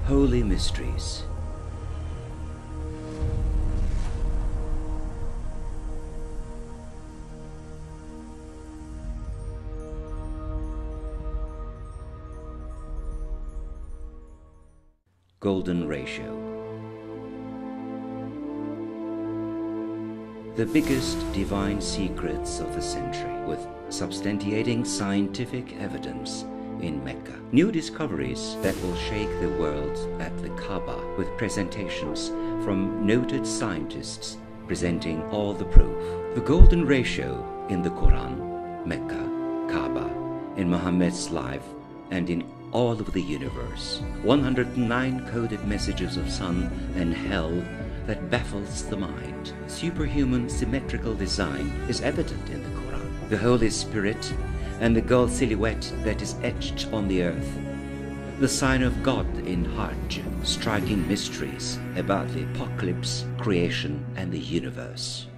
Holy Mysteries. Golden Ratio. The biggest divine secrets of the century, with substantiating scientific evidence in Mecca. New discoveries that will shake the world at the Kaaba, with presentations from noted scientists presenting all the proof. The golden ratio in the Quran, Mecca, Kaaba, in Muhammad's life, and in all of the universe. 109 coded messages of sun and hell that baffles the mind. Superhuman symmetrical design is evident in the Quran. The Holy Spirit and the gold silhouette that is etched on the earth. The sign of God in Hajj, striking mysteries about the apocalypse, creation, and the universe.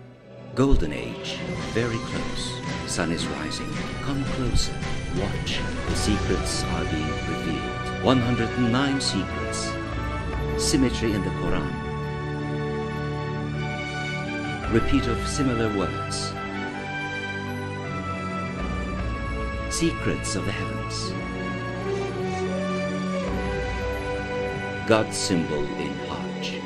Golden Age, very close. Sun is rising. Come closer. Watch. The secrets are being revealed. 109 secrets. Symmetry in the Quran. Repeat of similar words. Secrets of the heavens. God's symbol in Hajj.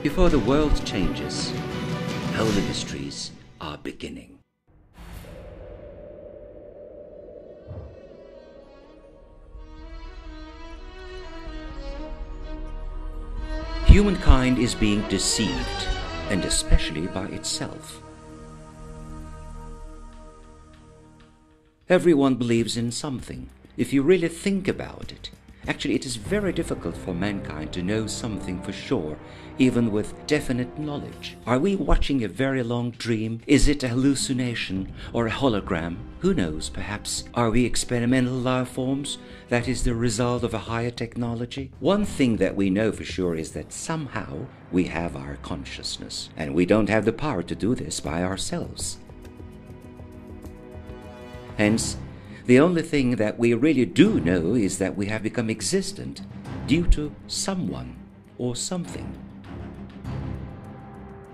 Before the world changes, holy mysteries are beginning. Humankind is being deceived, and especially by itself. Everyone believes in something. If you really think about it, actually it is very difficult for mankind to know something for sure, even with definite knowledge. Are we watching a very long dream? Is it a hallucination or a hologram? Who knows, perhaps are we experimental life forms that is the result of a higher technology? One thing that we know for sure is that somehow we have our consciousness, and we don't have the power to do this by ourselves. Hence, the only thing that we really do know is that we have become existent due to someone or something.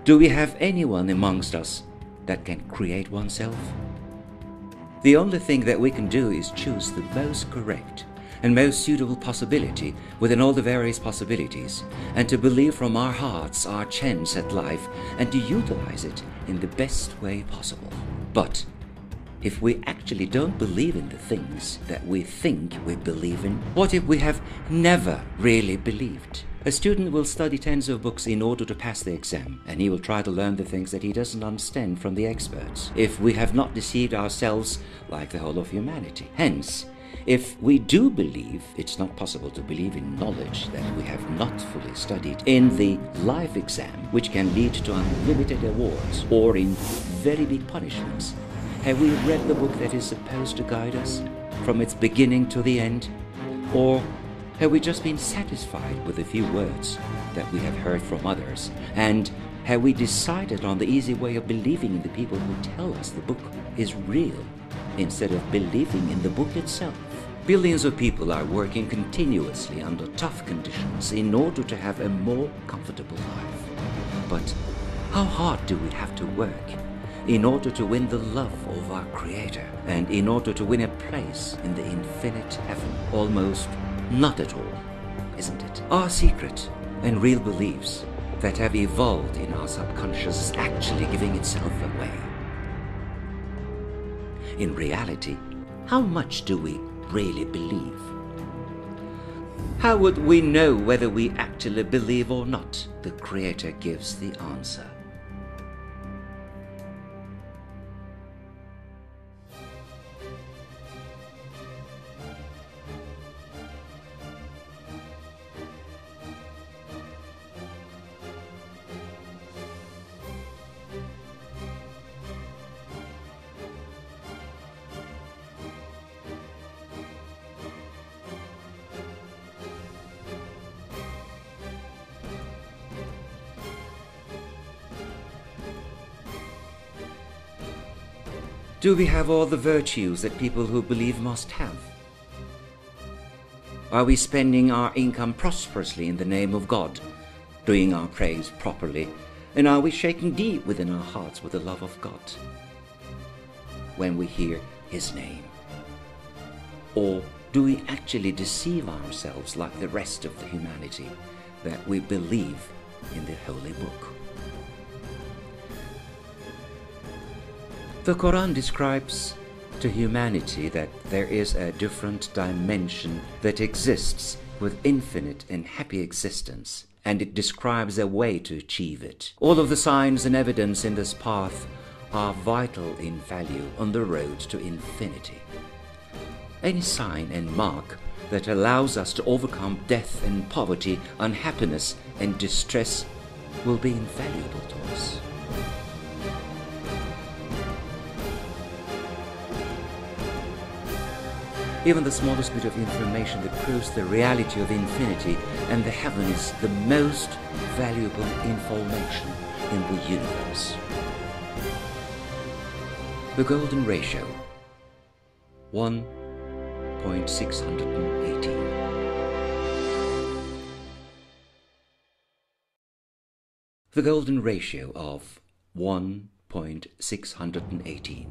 Do we have anyone amongst us that can create oneself? The only thing that we can do is choose the most correct and most suitable possibility within all the various possibilities, and to believe from our hearts our chance at life and to utilize it in the best way possible. But if we actually don't believe in the things that we think we believe in, what if we have never really believed? A student will study tens of books in order to pass the exam, and he will try to learn the things that he doesn't understand from the experts, if we have not deceived ourselves like the whole of humanity. Hence, if we do believe, it's not possible to believe in knowledge that we have not fully studied, in the life exam, which can lead to unlimited awards, or in very big punishments. Have we read the book that is supposed to guide us from its beginning to the end? Or have we just been satisfied with a few words that we have heard from others? And have we decided on the easy way of believing in the people who tell us the book is real, instead of believing in the book itself? Billions of people are working continuously under tough conditions in order to have a more comfortable life. But how hard do we have to work in order to win the love of our Creator, and in order to win a place in the infinite heaven? Almost not at all, isn't it? Our secret and real beliefs that have evolved in our subconscious is actually giving itself away. In reality, how much do we really believe? How would we know whether we actually believe or not? The Creator gives the answer. Do we have all the virtues that people who believe must have? Are we spending our income prosperously in the name of God, doing our praise properly, and are we shaking deep within our hearts with the love of God when we hear His name? Or do we actually deceive ourselves like the rest of the humanity that we believe in the Holy Book? The Quran describes to humanity that there is a different dimension that exists with infinite and happy existence, and it describes a way to achieve it. All of the signs and evidence in this path are vital in value on the road to infinity. Any sign and mark that allows us to overcome death and poverty, unhappiness and distress will be invaluable to us. Even the smallest bit of information that proves the reality of infinity and the heaven is the most valuable information in the universe. The golden ratio, 1.618. The golden ratio of 1.618.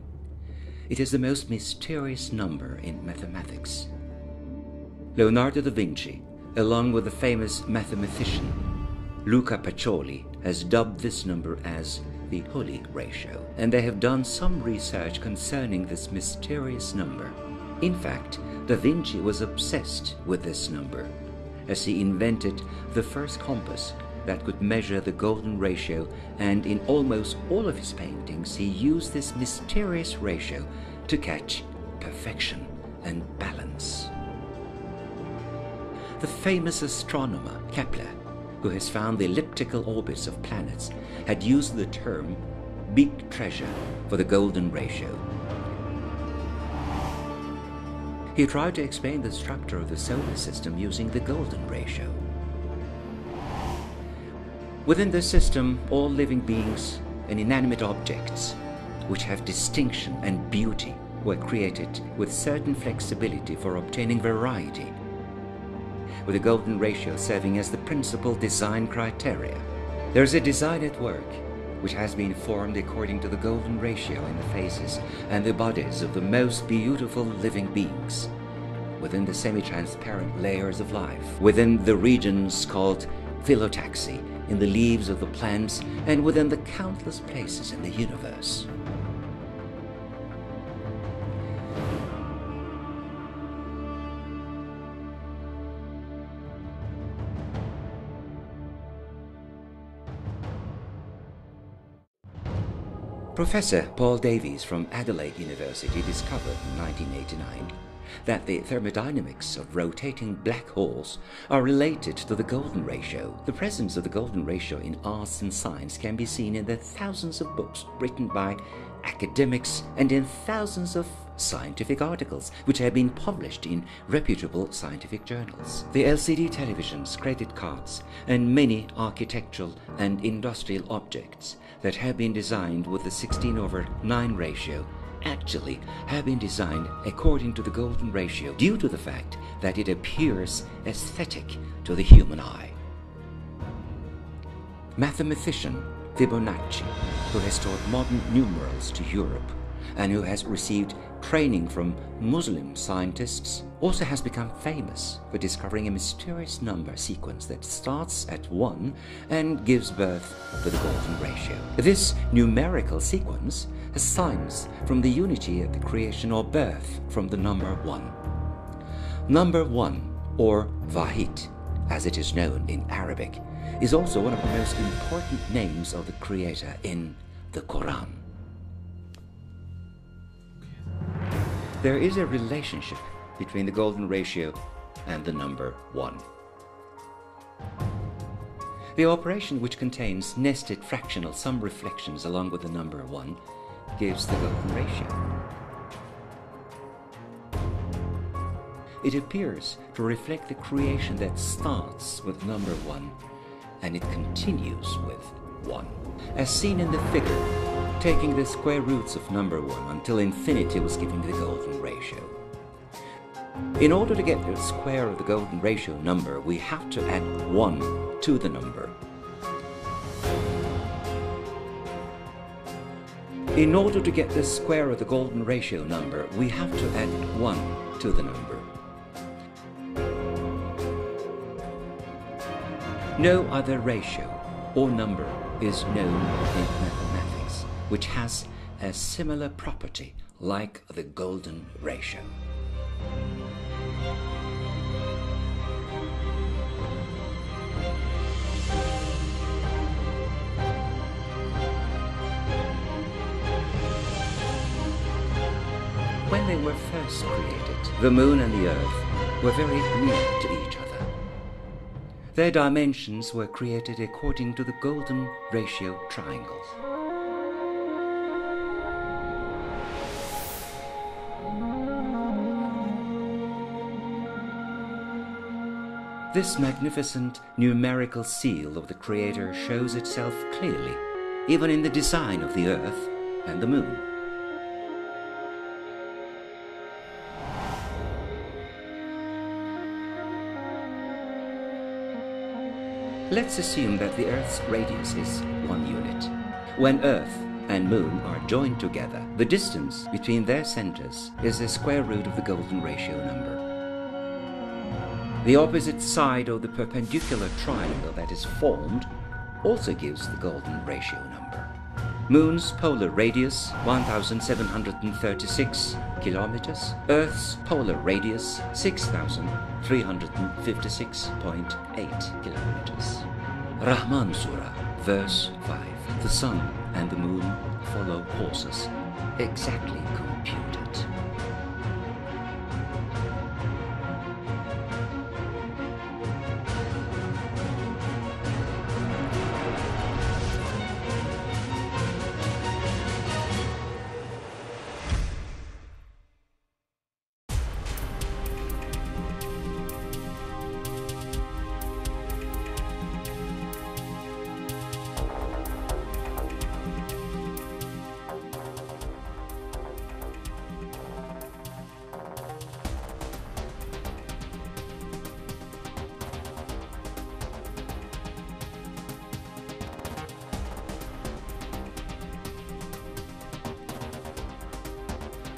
It is the most mysterious number in mathematics. Leonardo da Vinci, along with the famous mathematician Luca Pacioli, has dubbed this number as the Holy Ratio, and they have done some research concerning this mysterious number. In fact, da Vinci was obsessed with this number, as he invented the first compass that could measure the golden ratio, and in almost all of his paintings he used this mysterious ratio to catch perfection and balance. The famous astronomer Kepler, who has found the elliptical orbits of planets, had used the term big treasure for the golden ratio. He tried to explain the structure of the solar system using the golden ratio. Within this system, all living beings and inanimate objects, which have distinction and beauty, were created with certain flexibility for obtaining variety, with the golden ratio serving as the principal design criteria. There is a design at work which has been formed according to the golden ratio in the faces and the bodies of the most beautiful living beings, within the semi-transparent layers of life, within the regions called phyllotaxy, in the leaves of the plants, and within the countless places in the universe. Professor Paul Davies from Adelaide University discovered in 1989 that the thermodynamics of rotating black holes are related to the golden ratio. The presence of the golden ratio in arts and science can be seen in the thousands of books written by academics and in thousands of scientific articles which have been published in reputable scientific journals. The LCD televisions, credit cards, and many architectural and industrial objects that have been designed with the 16/9 ratio actually have been designed according to the golden ratio due to the fact that it appears aesthetic to the human eye. Mathematician Fibonacci, who has taught modern numerals to Europe and who has received training from Muslim scientists, also has become famous for discovering a mysterious number sequence that starts at 1 and gives birth to the golden ratio. This numerical sequence has signs from the unity at the creation or birth from the number 1. Number 1, or Wahid, as it is known in Arabic, is also one of the most important names of the Creator in the Quran. There is a relationship between the golden ratio and the number 1. The operation, which contains nested fractional sum reflections along with the number 1, gives the golden ratio. It appears to reflect the creation that starts with number 1 and it continues with 1. As seen in the figure taking the square roots of number 1 until infinity was given the golden ratio. In order to get the square of the golden ratio number, we have to add 1 to the number. In order to get the square of the golden ratio number, we have to add 1 to the number. No other ratio or number is known in mathematics which has a similar property like the golden ratio. When they were first created, the moon and the earth were very near to each other. Their dimensions were created according to the golden ratio triangle. This magnificent numerical seal of the Creator shows itself clearly, even in the design of the earth and the moon. Let's assume that the Earth's radius is 1 unit. When Earth and Moon are joined together, the distance between their centers is the square root of the golden ratio number. The opposite side of the perpendicular triangle that is formed also gives the golden ratio number. Moon's polar radius 1736 kilometers, Earth's polar radius 6356.8 kilometers. Rahman Surah, verse 5. The sun and the moon follow horses, exactly computed.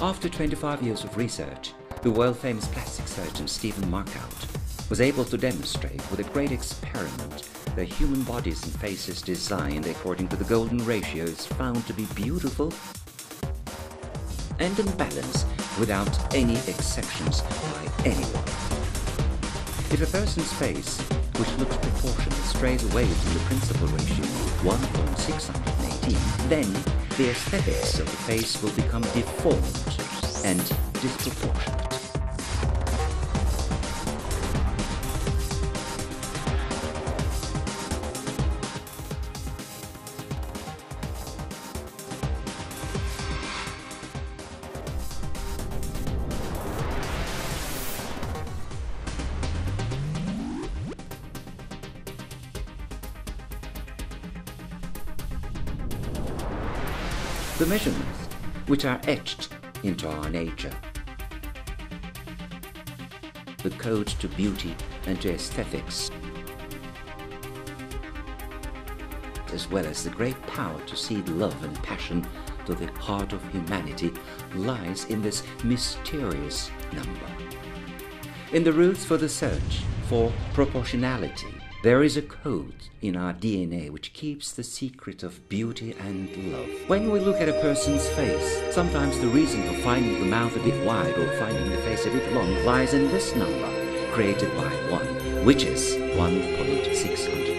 After 25 years of research, the world-famous plastic surgeon Stephen Markout was able to demonstrate with a great experiment that human bodies and faces designed according to the golden ratio is found to be beautiful and in balance without any exceptions by anyone. If a person's face, which looks proportionate, strays away from the principal ratio of 1.618, then the aesthetics of the face will become deformed and disproportionate. The measurements which are etched into our nature, the code to beauty and to aesthetics, as well as the great power to seed love and passion to the heart of humanity, lies in this mysterious number. In the roots for the search for proportionality, there is a code in our DNA which keeps the secret of beauty and love. When we look at a person's face, sometimes the reason for finding the mouth a bit wide or finding the face a bit long lies in this number, created by 1, which is 1.618.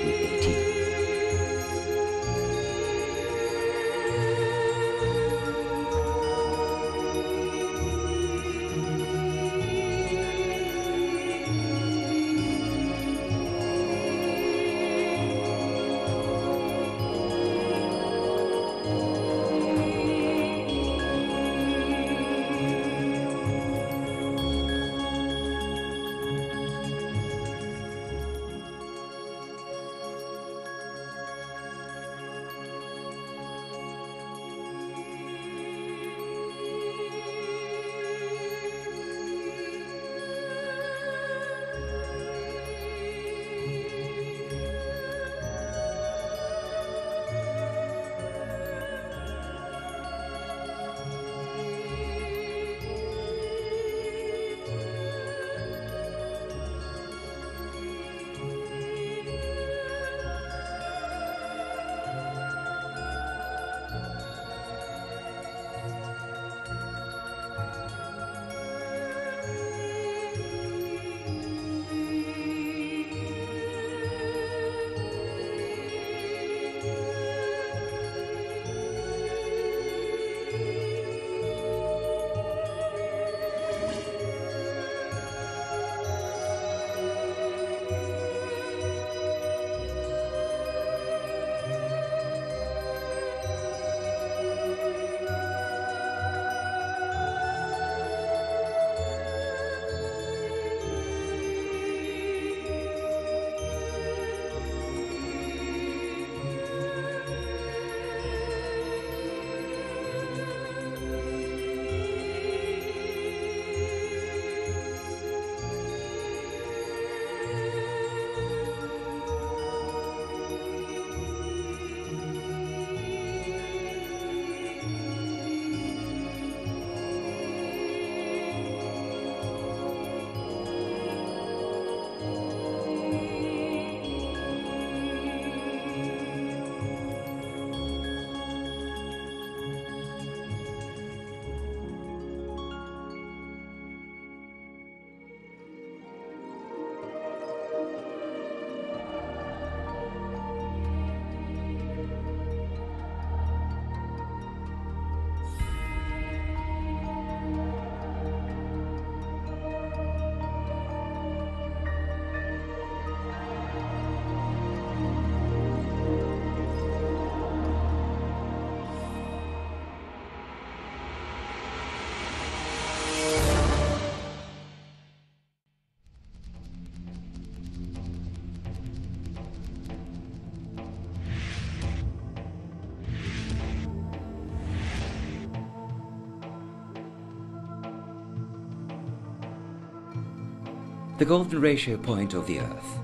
the golden ratio point of the Earth.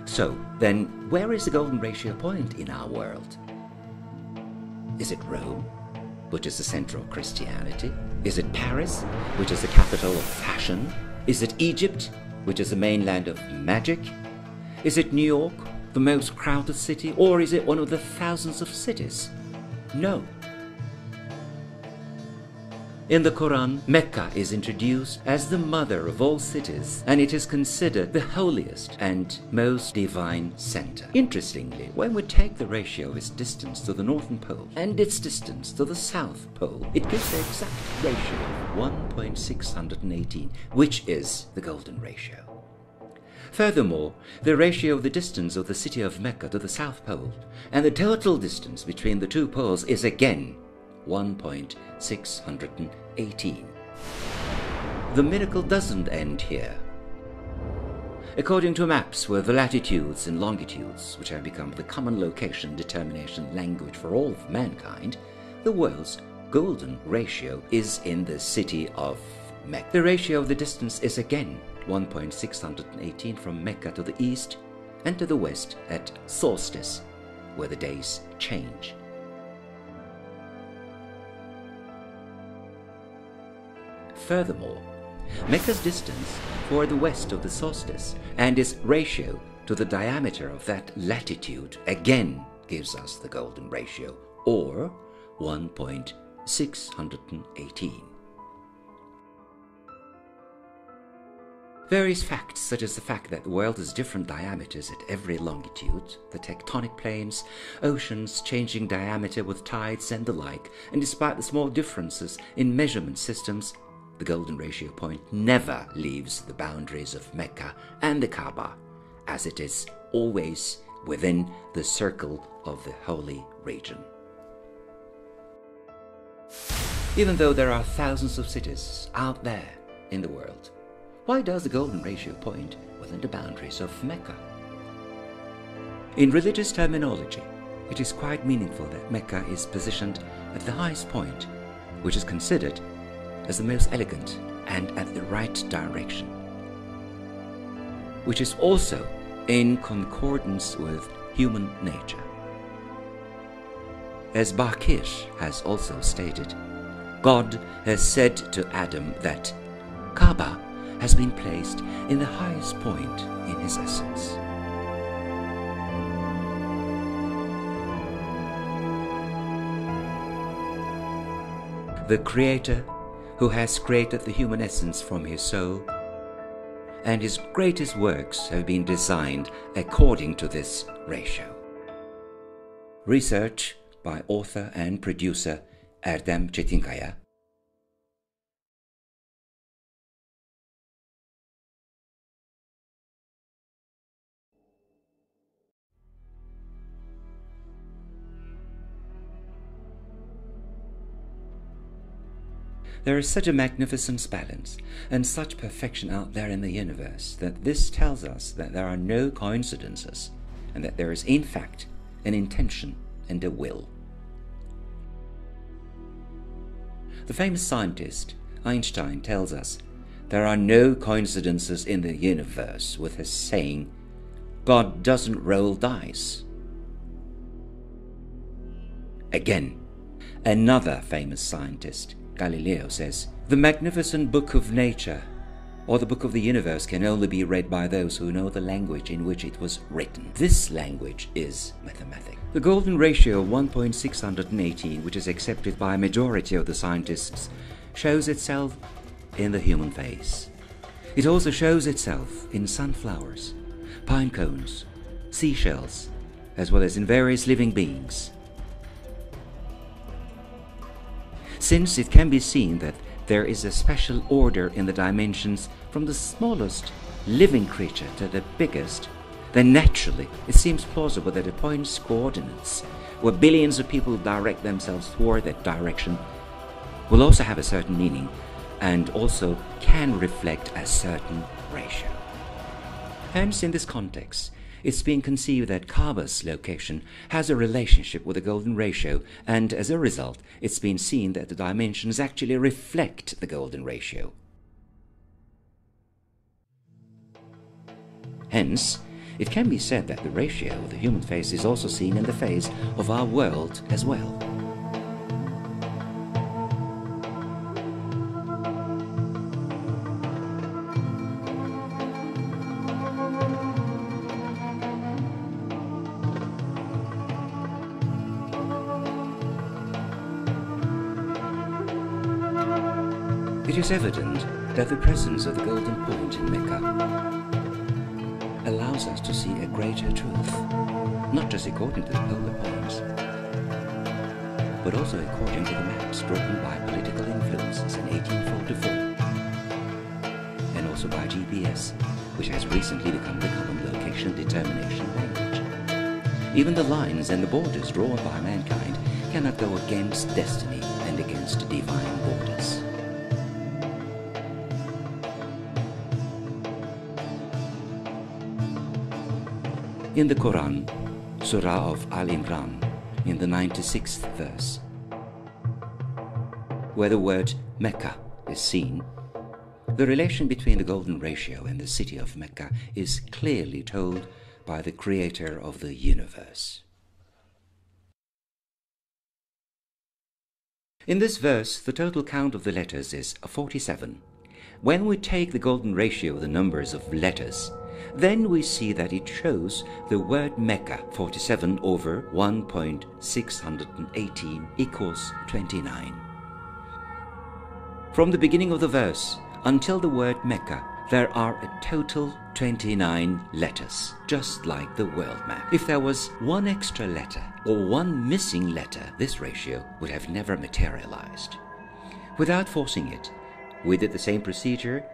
So, then, where is the golden ratio point in our world? Is it Rome, which is the center of Christianity? Is it Paris, which is the capital of fashion? Is it Egypt, which is the mainland of magic? Is it New York, the most crowded city, or is it one of the thousands of cities? No. In the Quran, Mecca is introduced as the mother of all cities, and it is considered the holiest and most divine center. Interestingly, when we take the ratio of its distance to the northern pole and its distance to the south pole, it gives the exact ratio of 1.618, which is the golden ratio. Furthermore, the ratio of the distance of the city of Mecca to the South Pole and the total distance between the two poles is again 1.618. The miracle doesn't end here. According to maps with the latitudes and longitudes, which have become the common location determination language for all of mankind, the world's golden ratio is in the city of Mecca. The ratio of the distance is again 1.618 from Mecca to the east and to the west at solstice, where the days change. Furthermore, Mecca's distance for the west of the solstice and its ratio to the diameter of that latitude again gives us the golden ratio, or 1.618. Various facts, such as the fact that the world has different diameters at every longitude, the tectonic planes, oceans changing diameter with tides and the like, and despite the small differences in measurement systems, the golden ratio point never leaves the boundaries of Mecca and the Kaaba, as it is always within the circle of the holy region. Even though there are thousands of cities out there in the world, why does the golden ratio point within the boundaries of Mecca? In religious terminology, it is quite meaningful that Mecca is positioned at the highest point, which is considered as the most elegant and at the right direction, which is also in concordance with human nature. As Bakir has also stated, God has said to Adam that Kaaba has been placed in the highest point in his essence. The Creator, who has created the human essence from his soul, and his greatest works have been designed according to this ratio. Research by author and producer Erdem Çetinkaya. There is such a magnificent balance and such perfection out there in the universe that this tells us that there are no coincidences and that there is in fact an intention and a will. The famous scientist Einstein tells us there are no coincidences in the universe, with his saying, God doesn't roll dice. Again, another famous scientist, Galileo, says, the magnificent book of nature, or the book of the universe, can only be read by those who know the language in which it was written. This language is mathematics. The golden ratio of 1.618, which is accepted by a majority of the scientists, shows itself in the human face. It also shows itself in sunflowers, pine cones, seashells, as well as in various living beings. Since it can be seen that there is a special order in the dimensions from the smallest living creature to the biggest, then naturally it seems plausible that a point's coordinates, where billions of people direct themselves toward that direction, will also have a certain meaning and also can reflect a certain ratio. Hence, in this context, it's been conceived that Kaaba's location has a relationship with the golden ratio, and as a result, it's been seen that the dimensions actually reflect the golden ratio. Hence, it can be said that the ratio of the human face is also seen in the face of our world as well. It is evident that the presence of the golden point in Mecca allows us to see a greater truth, not just according to the polar points, but also according to the maps drawn by political influences in 1844, and also by GPS, which has recently become the common location determination language. Even the lines and the borders drawn by mankind cannot go against destiny and against divine borders. In the Quran, Surah of Al-Imran, in the 96th verse, where the word Mecca is seen, the relation between the golden ratio and the city of Mecca is clearly told by the creator of the universe. In this verse, the total count of the letters is 47. When we take the golden ratio of the numbers of letters, then we see that it shows the word Mecca 47 over 1.618 equals 29. From the beginning of the verse until the word Mecca, there are a total 29 letters, just like the world map. If there was one extra letter or one missing letter, this ratio would have never materialized. Without forcing it, we did the same procedure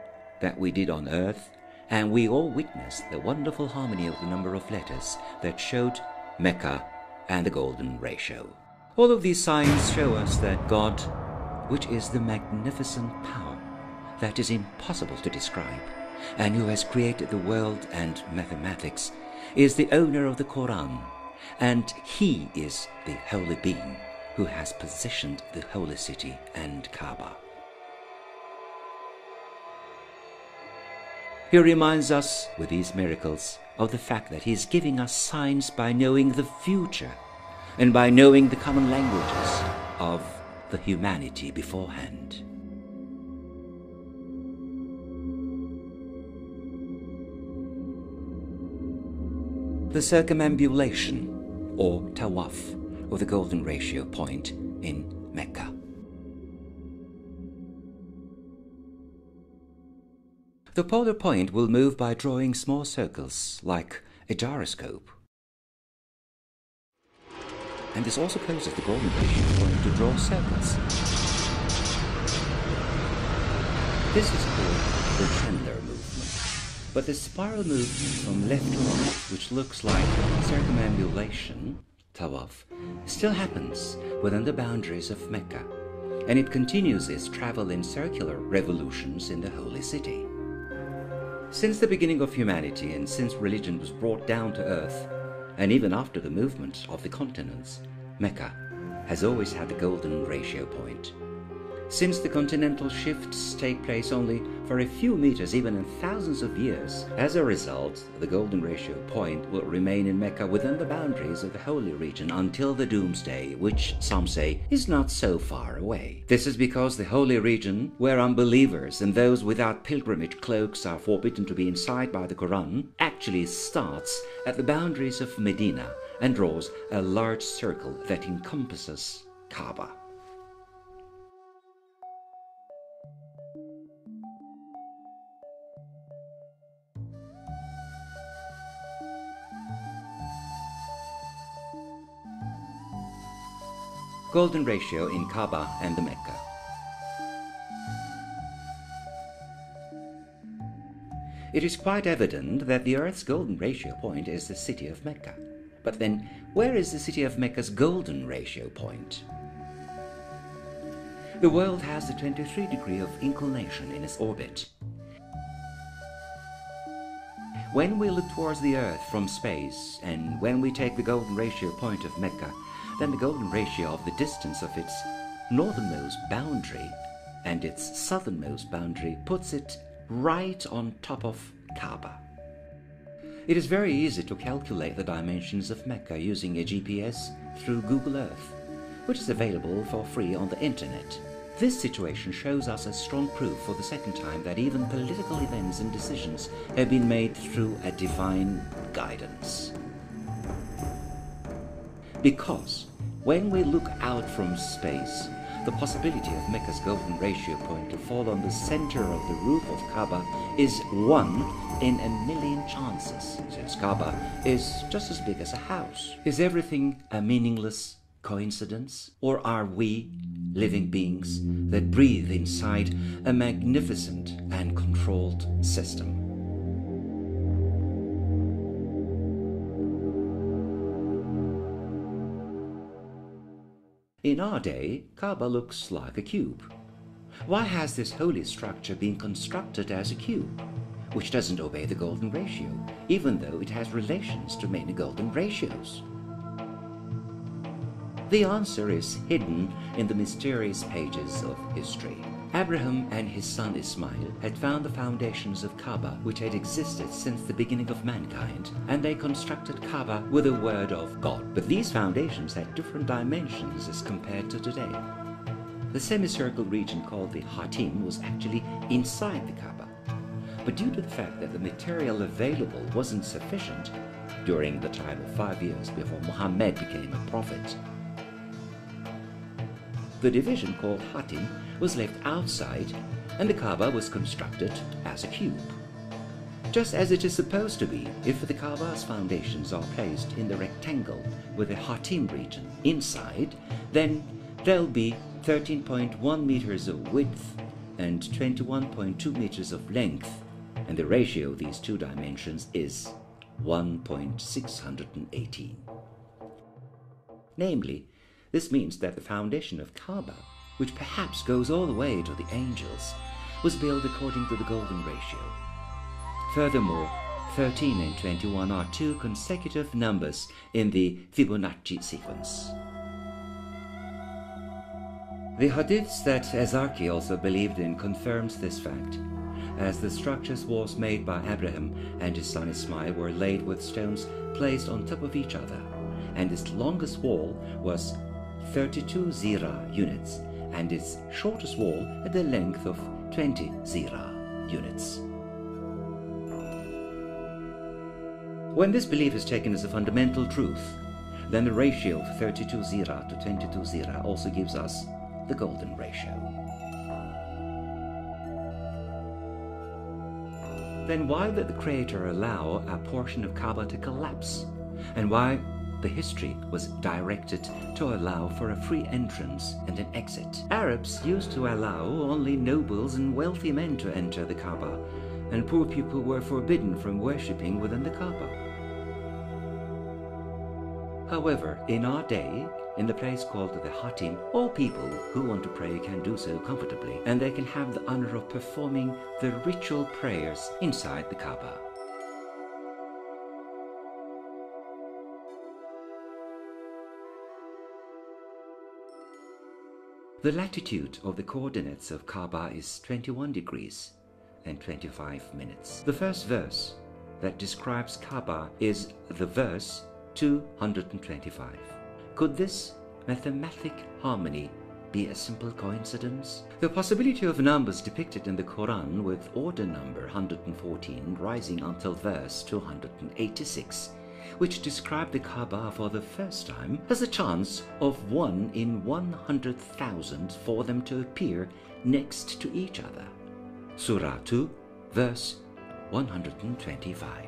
that we did on Earth, and we all witnessed the wonderful harmony of the number of letters that showed Mecca and the golden ratio. All of these signs show us that God, which is the magnificent power that is impossible to describe, and who has created the world and mathematics, is the owner of the Quran, and He is the holy being who has positioned the holy city and Kaaba. He reminds us, with these miracles, of the fact that He is giving us signs by knowing the future and by knowing the common languages of the humanity beforehand. The circumambulation, or tawaf, of the golden ratio point in Mecca. The polar point will move by drawing small circles, like a gyroscope. And this also causes the golden ratio point to draw circles. This is called the Chandler movement. But the spiral movement from left to right, which looks like circumambulation, tawaf, still happens within the boundaries of Mecca, and it continues its travel in circular revolutions in the holy city. Since the beginning of humanity and since religion was brought down to earth, and even after the movement of the continents, Mecca has always had the golden ratio point. Since the continental shifts take place only for a few meters, even in thousands of years, as a result, the golden ratio point will remain in Mecca within the boundaries of the holy region until the doomsday, which some say is not so far away. This is because the holy region, where unbelievers and those without pilgrimage cloaks are forbidden to be inside by the Quran, actually starts at the boundaries of Medina and draws a large circle that encompasses Kaaba. Golden ratio in Kaaba and the Mecca. It is quite evident that the Earth's golden ratio point is the city of Mecca. But then, where is the city of Mecca's golden ratio point? The world has the 23 degree of inclination in its orbit. When we look towards the earth from space, and when we take the golden ratio point of Mecca, then the golden ratio of the distance of its northernmost boundary and its southernmost boundary puts it right on top of Kaaba. It is very easy to calculate the dimensions of Mecca using a GPS through Google Earth, which is available for free on the internet. This situation shows us a strong proof for the second time that even political events and decisions have been made through a divine guidance. Because when we look out from space, the possibility of Mecca's golden ratio point to fall on the center of the roof of Kaaba is 1 in a million chances, since Kaaba is just as big as a house. Is everything a meaningless coincidence? Or are we living beings that breathe inside a magnificent and controlled system? In our day, Kaaba looks like a cube. Why has this holy structure been constructed as a cube, which doesn't obey the golden ratio, even though it has relations to many golden ratios? The answer is hidden in the mysterious pages of history. Abraham and his son Ismail had found the foundations of Kaaba, which had existed since the beginning of mankind, and they constructed Kaaba with the word of God. But these foundations had different dimensions as compared to today. The semicircle region called the Hatim was actually inside the Kaaba. But due to the fact that the material available wasn't sufficient during the time of 5 years before Muhammad became a prophet, the division called Hatim was left outside, and the Kaaba was constructed as a cube. Just as it is supposed to be if the Kaaba's foundations are placed in the rectangle with the Hatim region inside, then there'll be 13.1 meters of width and 21.2 meters of length, and the ratio of these two dimensions is 1.618. Namely, this means that the foundation of Kaaba, which perhaps goes all the way to the angels, was built according to the golden ratio. Furthermore, 13 and 21 are two consecutive numbers in the Fibonacci sequence. The hadiths that Ezaki also believed in confirms this fact, as the structures was made by Abraham and his son Ismail were laid with stones placed on top of each other, and its longest wall was 32 zira units, and its shortest wall had the length of 20 zira units. When this belief is taken as a fundamental truth, then the ratio of 32 zira to 22 zira also gives us the golden ratio. Then why did the Creator allow a portion of Kaaba to collapse? And why the history was directed to allow for a free entrance and an exit? Arabs used to allow only nobles and wealthy men to enter the Kaaba, and poor people were forbidden from worshipping within the Kaaba. However, in our day, in the place called the Hatim, all people who want to pray can do so comfortably, and they can have the honor of performing the ritual prayers inside the Kaaba. The latitude of the coordinates of Kaaba is 21 degrees and 25 minutes. The first verse that describes Kaaba is the verse 225. Could this mathematic harmony be a simple coincidence? The possibility of numbers depicted in the Quran with order number 114 rising until verse 286, which describe the Kaaba for the first time, has a chance of 1 in 100,000 for them to appear next to each other. Surah 2, verse 125.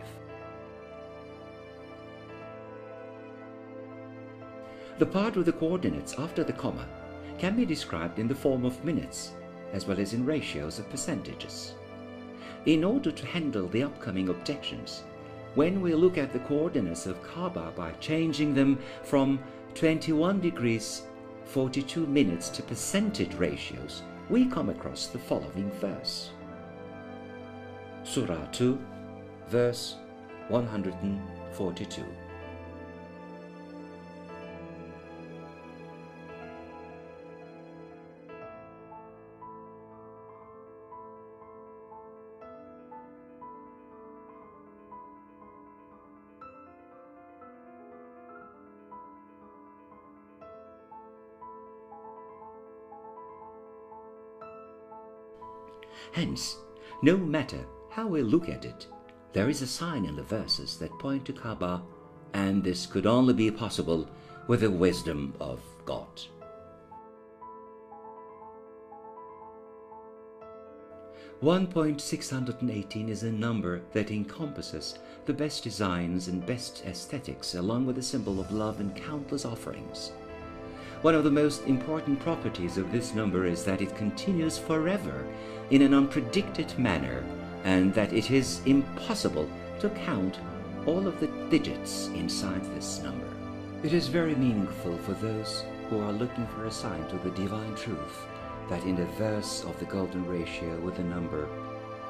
The part with the coordinates after the comma can be described in the form of minutes, as well as in ratios of percentages. In order to handle the upcoming objections, when we look at the coordinates of Kaaba by changing them from 21 degrees 42 minutes to percentage ratios, we come across the following verse. Surah 2, verse 142. Hence, no matter how we look at it, there is a sign in the verses that point to Kaaba, and this could only be possible with the wisdom of God. (1.618) is a number that encompasses the best designs and best aesthetics, along with the symbol of love and countless offerings. One of the most important properties of this number is that it continues forever in an unpredicted manner, and that it is impossible to count all of the digits inside this number. It is very meaningful for those who are looking for a sign to the divine truth that in the verse of the golden ratio with the number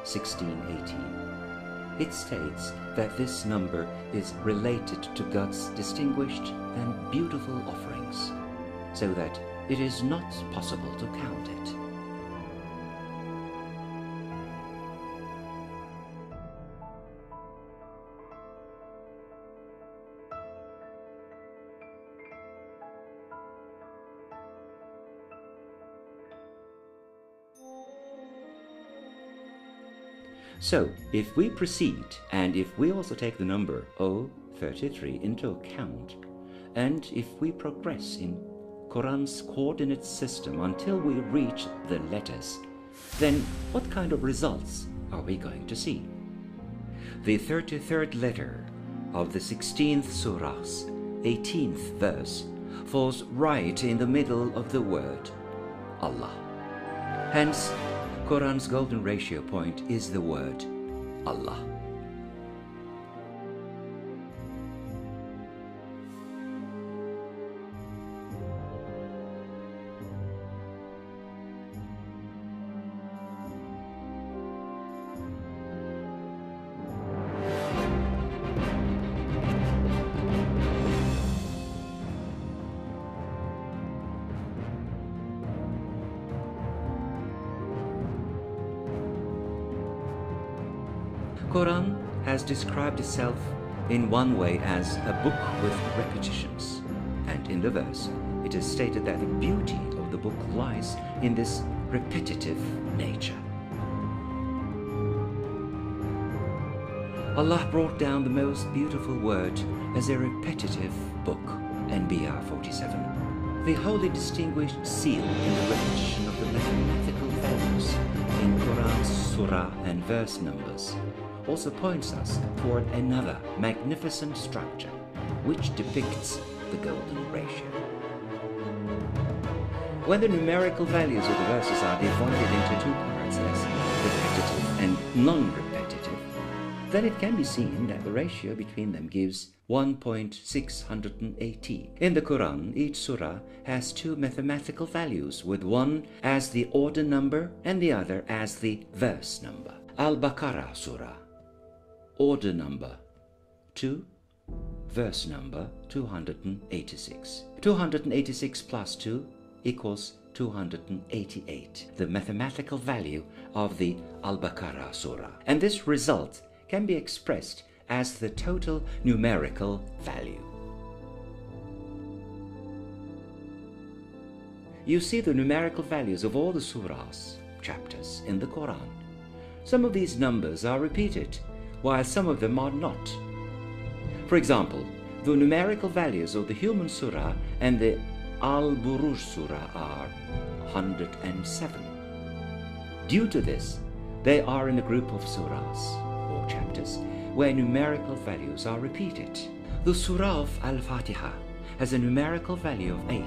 1618, it states that this number is related to God's distinguished and beautiful offerings, so that it is not possible to count it. So, if we proceed, and if we also take the number 033 into account, and if we progress in Quran's coordinate system until we reach the letters, then what kind of results are we going to see? The 33rd letter of the 16th surah's 18th verse falls right in the middle of the word Allah. Hence, Quran's golden ratio point is the word Allah. Quran has described itself in one way as a book with repetitions, and in the verse it is stated that the beauty of the book lies in this repetitive nature. Allah brought down the most beautiful word as a repetitive book, NBR 47. The wholly distinguished seal in the repetition of the mathematical values in Quran's surah and verse numbers also points us toward another magnificent structure which depicts the golden ratio. When the numerical values of the verses are divided into two parts as repetitive and non-repetitive, then it can be seen that the ratio between them gives 1.680. In the Quran, each surah has two mathematical values, with one as the order number and the other as the verse number. Al-Baqarah surah, order number 2, verse number 286. 286 plus 2 equals 288, the mathematical value of the Al-Baqarah surah. And this result can be expressed as the total numerical value. You see the numerical values of all the surahs, chapters in the Quran. Some of these numbers are repeated, while some of them are not. For example, the numerical values of the human surah and the Al-Buruj surah are 107. Due to this, they are in a group of surahs, or chapters, where numerical values are repeated. The surah of Al-Fatiha has a numerical value of 8,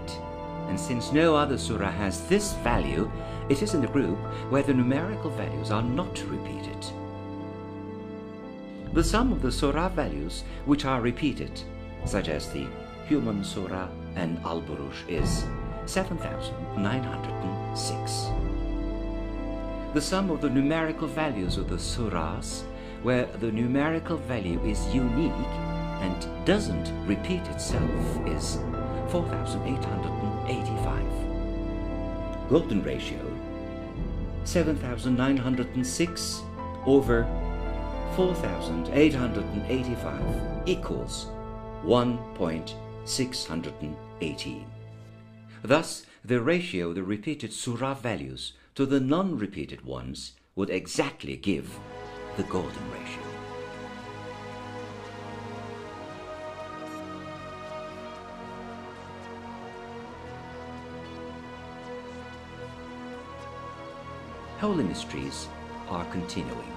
and since no other surah has this value, it is in the group where the numerical values are not repeated. The sum of the surah values which are repeated, such as the human surah and Al-Buruj, is 7,906. The sum of the numerical values of the surahs where the numerical value is unique and doesn't repeat itself, is 4,885. Golden ratio 7,906 over 4,885 equals 1.618. Thus, the ratio of the repeated surah values to the non-repeated ones would exactly give the golden ratio. Holy mysteries are continuing.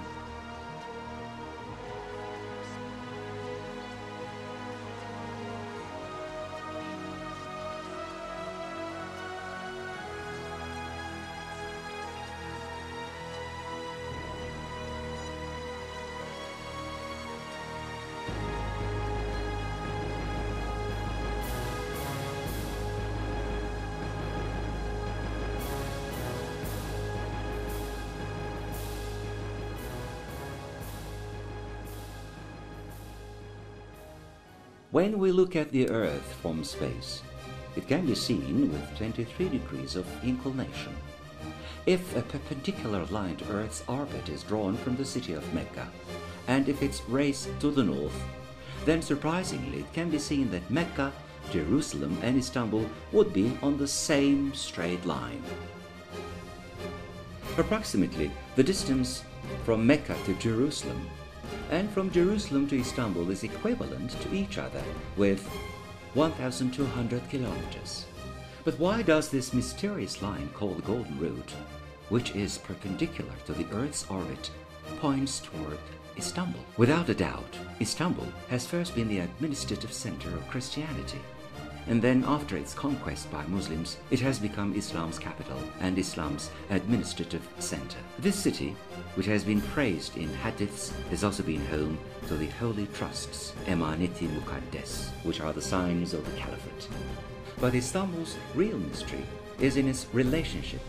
When we look at the Earth from space, it can be seen with 23 degrees of inclination. If a perpendicular line to Earth's orbit is drawn from the city of Mecca, and if it's raised to the north, then surprisingly it can be seen that Mecca, Jerusalem and Istanbul would be on the same straight line. Approximately the distance from Mecca to Jerusalem and from Jerusalem to Istanbul is equivalent to each other with 1,200 kilometers. But why does this mysterious line called the Golden Route, which is perpendicular to the Earth's orbit, points toward Istanbul? Without a doubt, Istanbul has first been the administrative center of Christianity, and then after its conquest by Muslims, it has become Islam's capital and Islam's administrative center. This city, which has been praised in hadiths, has also been home to the holy trusts, Emaneti Mukaddes, which are the signs of the caliphate. But Istanbul's real mystery is in its relationship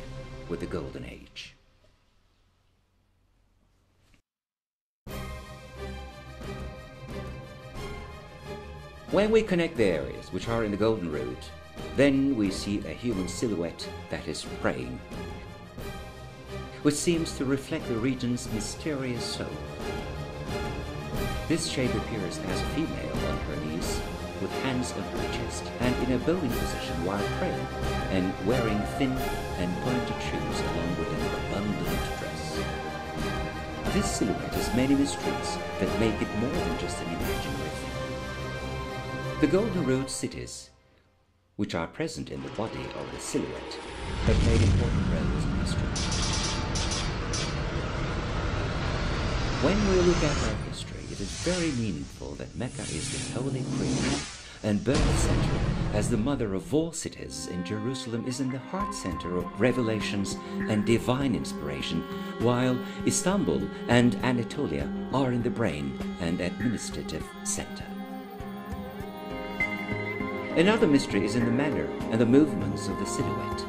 with the Golden Age. When we connect the areas which are in the Golden Route, then we see a human silhouette that is praying, which seems to reflect the region's mysterious soul. This shape appears as a female on her knees, with hands on her chest, and in a bowing position while praying, and wearing thin and pointed shoes along with an abundant dress. This silhouette has many mysteries that make it more than just an imaginary thing. The Golden Route cities, which are present in the body of the silhouette, have played important roles in history. When we look at our history, it is very meaningful that Mecca is the holy creation and birth center, as the mother of all cities, and Jerusalem is in the heart center of revelations and divine inspiration, while Istanbul and Anatolia are in the brain and administrative center. Another mystery is in the manner and the movements of the silhouette.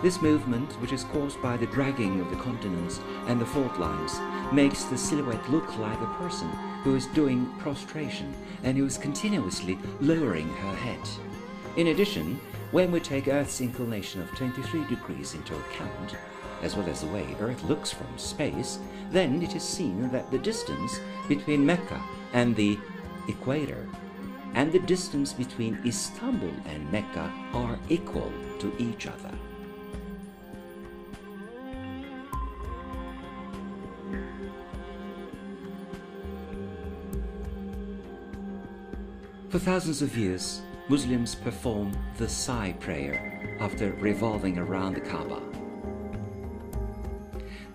This movement, which is caused by the dragging of the continents and the fault lines, makes the silhouette look like a person who is doing prostration and who is continuously lowering her head. In addition, when we take Earth's inclination of 23 degrees into account, as well as the way Earth looks from space, then it is seen that the distance between Mecca and the equator and the distance between Istanbul and Mecca are equal to each other. For thousands of years, Muslims perform the Sa'i prayer after revolving around the Kaaba.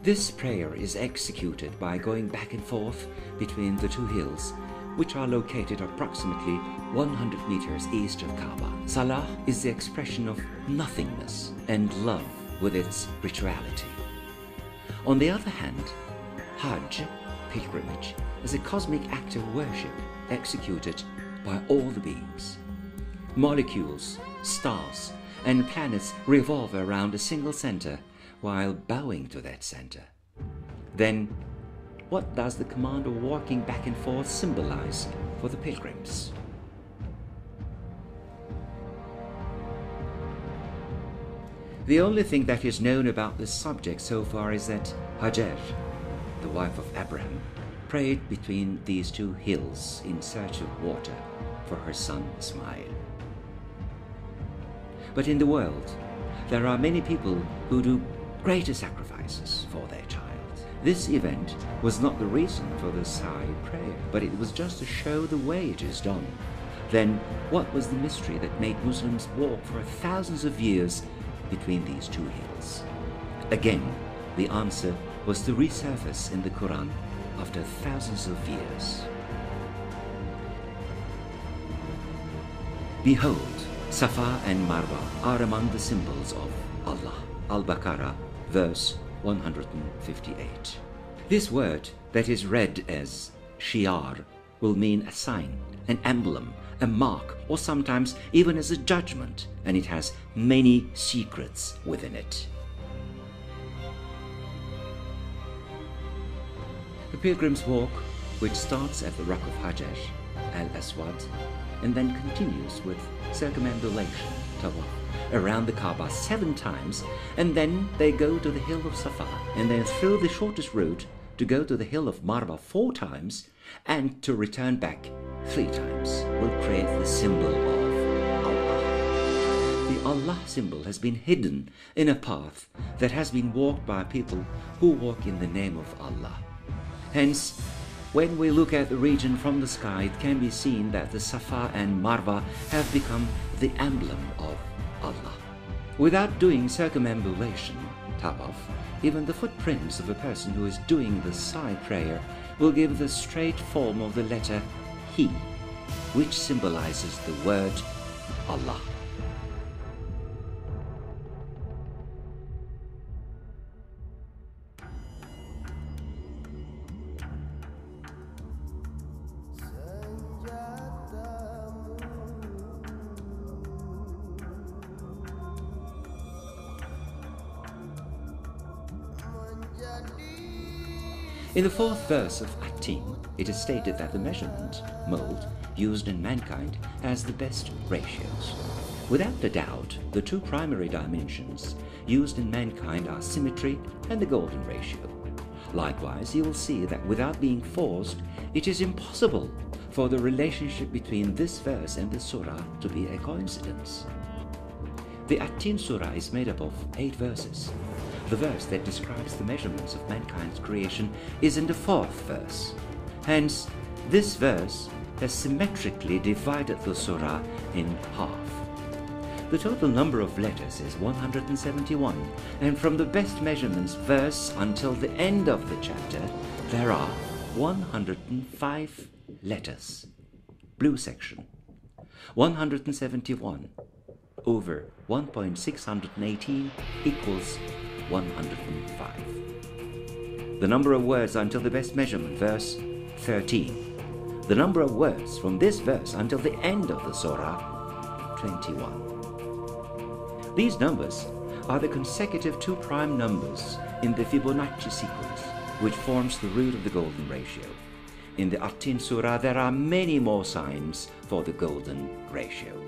This prayer is executed by going back and forth between the two hills, which are located approximately 100 meters east of Kaaba. Salah is the expression of nothingness and love with its rituality. On the other hand, Hajj, pilgrimage, is a cosmic act of worship executed by all the beings. Molecules, stars, and planets revolve around a single center while bowing to that center. Then, what does the command of walking back and forth symbolize for the pilgrims? The only thing that is known about this subject so far is that Hajar, the wife of Abraham, prayed between these two hills in search of water for her son Ismail. But in the world, there are many people who do greater sacrifices for their child. This event was not the reason for the Sa'i prayer, but it was just to show the way it is done. Then, what was the mystery that made Muslims walk for thousands of years between these two hills? Again, the answer was to resurface in the Quran after thousands of years. Behold, Safa and Marwa are among the symbols of Allah. Al-Baqarah, verse 158. This word that is read as shi'ar will mean a sign, an emblem, a mark, or sometimes even as a judgment, and it has many secrets within it. The pilgrim's walk, which starts at the rock of Hajar al-Aswad and then continues with circumambulation, tawaf, around the Kaaba 7 times, and then they go to the hill of Safa, and then through the shortest route to go to the hill of Marwa 4 times, and to return back 3 times, will create the symbol of Allah. The Allah symbol has been hidden in a path that has been walked by people who walk in the name of Allah. Hence, when we look at the region from the sky, it can be seen that the Safa and Marwa have become the emblem of Allah. Without doing circumambulation, tawaf, even the footprints of a person who is doing the Sa'i prayer will give the straight form of the letter He, which symbolizes the word Allah. In the 4th verse of At-Tin, it is stated that the measurement mold used in mankind has the best ratios. Without a doubt, the 2 primary dimensions used in mankind are symmetry and the golden ratio. Likewise, you will see that without being forced, it is impossible for the relationship between this verse and the surah to be a coincidence. The At-Tin surah is made up of 8 verses. The verse that describes the measurements of mankind's creation is in the 4th verse. Hence, this verse has symmetrically divided the surah in half. The total number of letters is 171, and from the best measurements verse until the end of the chapter, there are 105 letters. Blue section. 171 over 1.618 equals 105. The number of words until the best measurement, verse 13. The number of words from this verse until the end of the surah, 21. These numbers are the consecutive 2 prime numbers in the Fibonacci sequence, which forms the root of the golden ratio. In the At-Tin surah, there are many more signs for the golden ratio.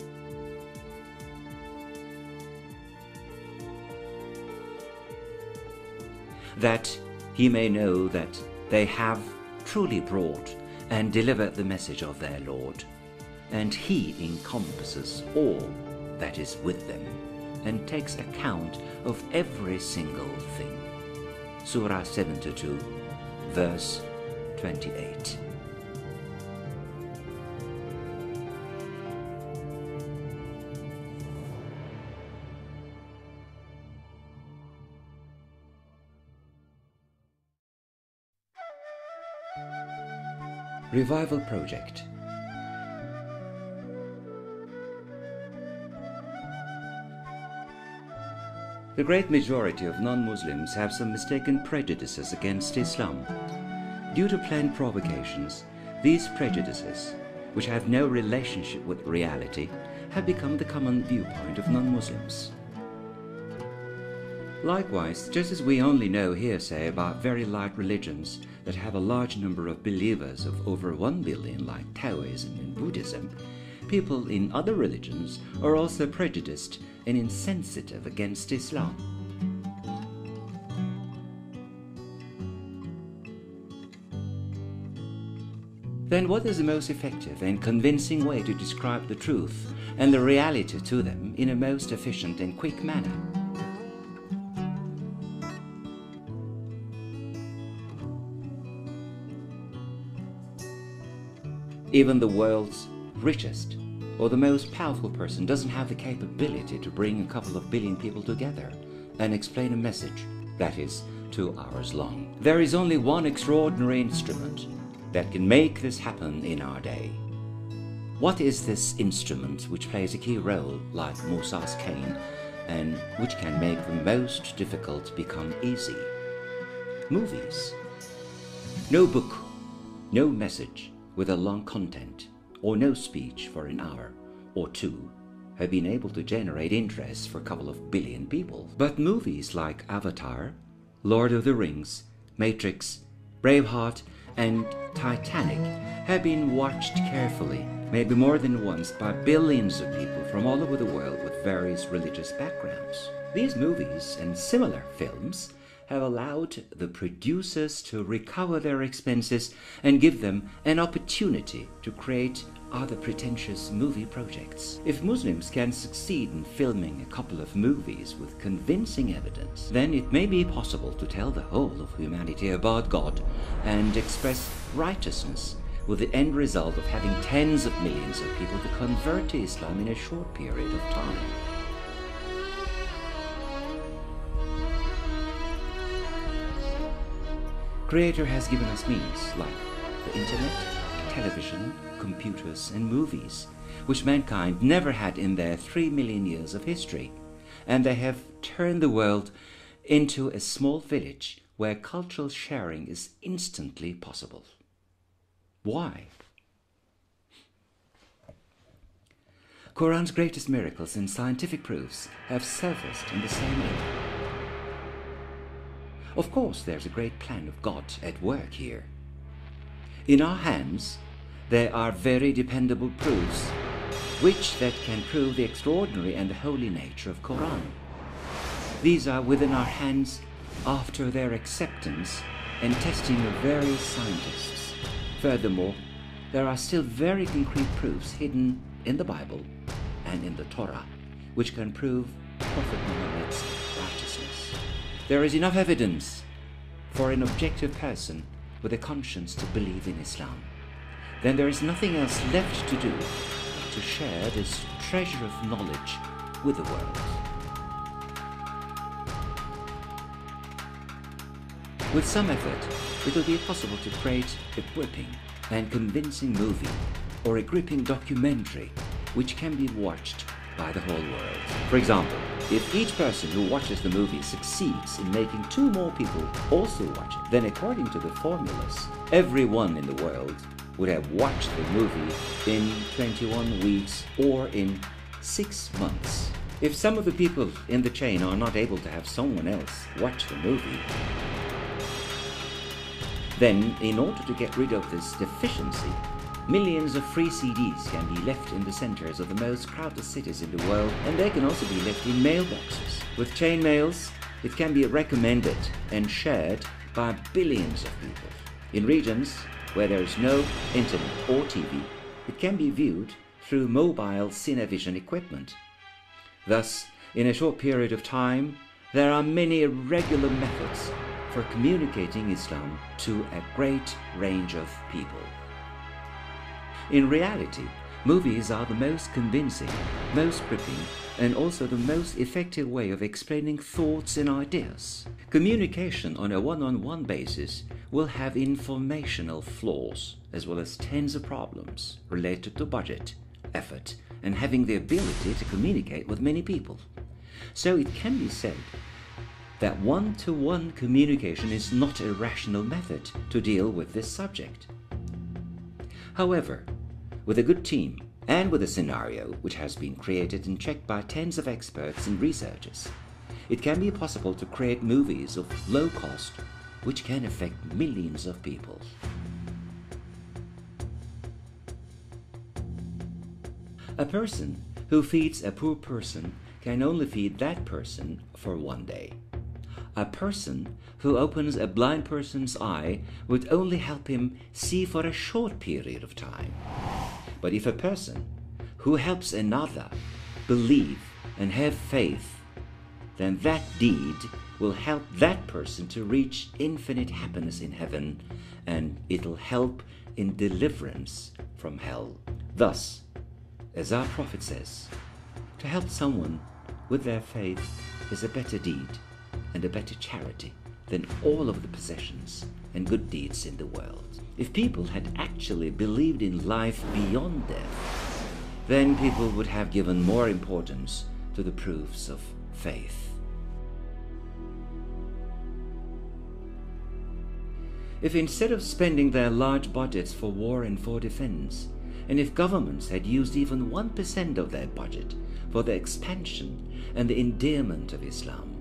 That he may know that they have truly brought and delivered the message of their Lord, and he encompasses all that is with them, and takes account of every single thing. Surah 72, verse 28. Revival Project. The great majority of non-Muslims have some mistaken prejudices against Islam. Due to planned provocations, these prejudices, which have no relationship with reality, have become the common viewpoint of non-Muslims. Likewise, just as we only know hearsay about very light religions that have a large number of believers of over 1 billion like Taoism and Buddhism, people in other religions are also prejudiced and insensitive against Islam. Then what is the most effective and convincing way to describe the truth and the reality to them in a most efficient and quick manner? Even the world's richest or the most powerful person doesn't have the capability to bring a couple of billion people together and explain a message that is 2 hours long. There is only one extraordinary instrument that can make this happen in our day. What is this instrument which plays a key role like Musa's cane and which can make the most difficult become easy? Movies. No book, no message with a long content, or no speech for an hour or 2 have been able to generate interest for a couple of billion people. But movies like Avatar, Lord of the Rings, Matrix, Braveheart, and Titanic have been watched carefully, maybe more than once, by billions of people from all over the world with various religious backgrounds. These movies and similar films have allowed the producers to recover their expenses and give them an opportunity to create other pretentious movie projects. If Muslims can succeed in filming a couple of movies with convincing evidence, then it may be possible to tell the whole of humanity about God and express righteousness, with the end result of having tens of millions of people to convert to Islam in a short period of time. Creator has given us means like the internet, television, computers and movies, which mankind never had in their 3 million years of history, and they have turned the world into a small village where cultural sharing is instantly possible. Why? Quran's greatest miracles and scientific proofs have surfaced in the same way. Of course, there's a great plan of God at work here. In our hands, there are very dependable proofs that can prove the extraordinary and the holy nature of Quran. These are within our hands after their acceptance and testing of various scientists. Furthermore, there are still very concrete proofs hidden in the Bible and in the Torah, which can prove Prophet Muhammad's righteousness. There is enough evidence for an objective person with a conscience to believe in Islam. Then there is nothing else left to do but to share this treasure of knowledge with the world. With some effort, it will be possible to create a gripping and convincing movie or a gripping documentary which can be watched by the whole world. For example, if each person who watches the movie succeeds in making 2 more people also watch it, then according to the formulas, everyone in the world would have watched the movie in 21 weeks or in 6 months. If some of the people in the chain are not able to have someone else watch the movie, then in order to get rid of this deficiency, millions of free CDs can be left in the centers of the most crowded cities in the world, and they can also be left in mailboxes. With chain mails, it can be recommended and shared by billions of people. In regions where there is no internet or TV, it can be viewed through mobile cinevision equipment. Thus, in a short period of time, there are many irregular methods for communicating Islam to a great range of people. In reality, movies are the most convincing, most gripping, and also the most effective way of explaining thoughts and ideas. Communication on a one-on-one basis will have informational flaws, as well as tens of problems related to budget, effort, and having the ability to communicate with many people. So it can be said that one-to-one communication is not a rational method to deal with this subject. However, with a good team and with a scenario which has been created and checked by tens of experts and researchers, it can be possible to create movies of low cost which can affect millions of people. A person who feeds a poor person can only feed that person for one day. A person who opens a blind person's eye would only help him see for a short period of time. But if a person who helps another believe and have faith, then that deed will help that person to reach infinite happiness in heaven, and it'll help in deliverance from hell. Thus, as our prophet says, to help someone with their faith is a better deed and a better charity than all of the possessions and good deeds in the world. If people had actually believed in life beyond death, then people would have given more importance to the proofs of faith. If instead of spending their large budgets for war and for defense, and if governments had used even 1% of their budget for the expansion and the endearment of Islam,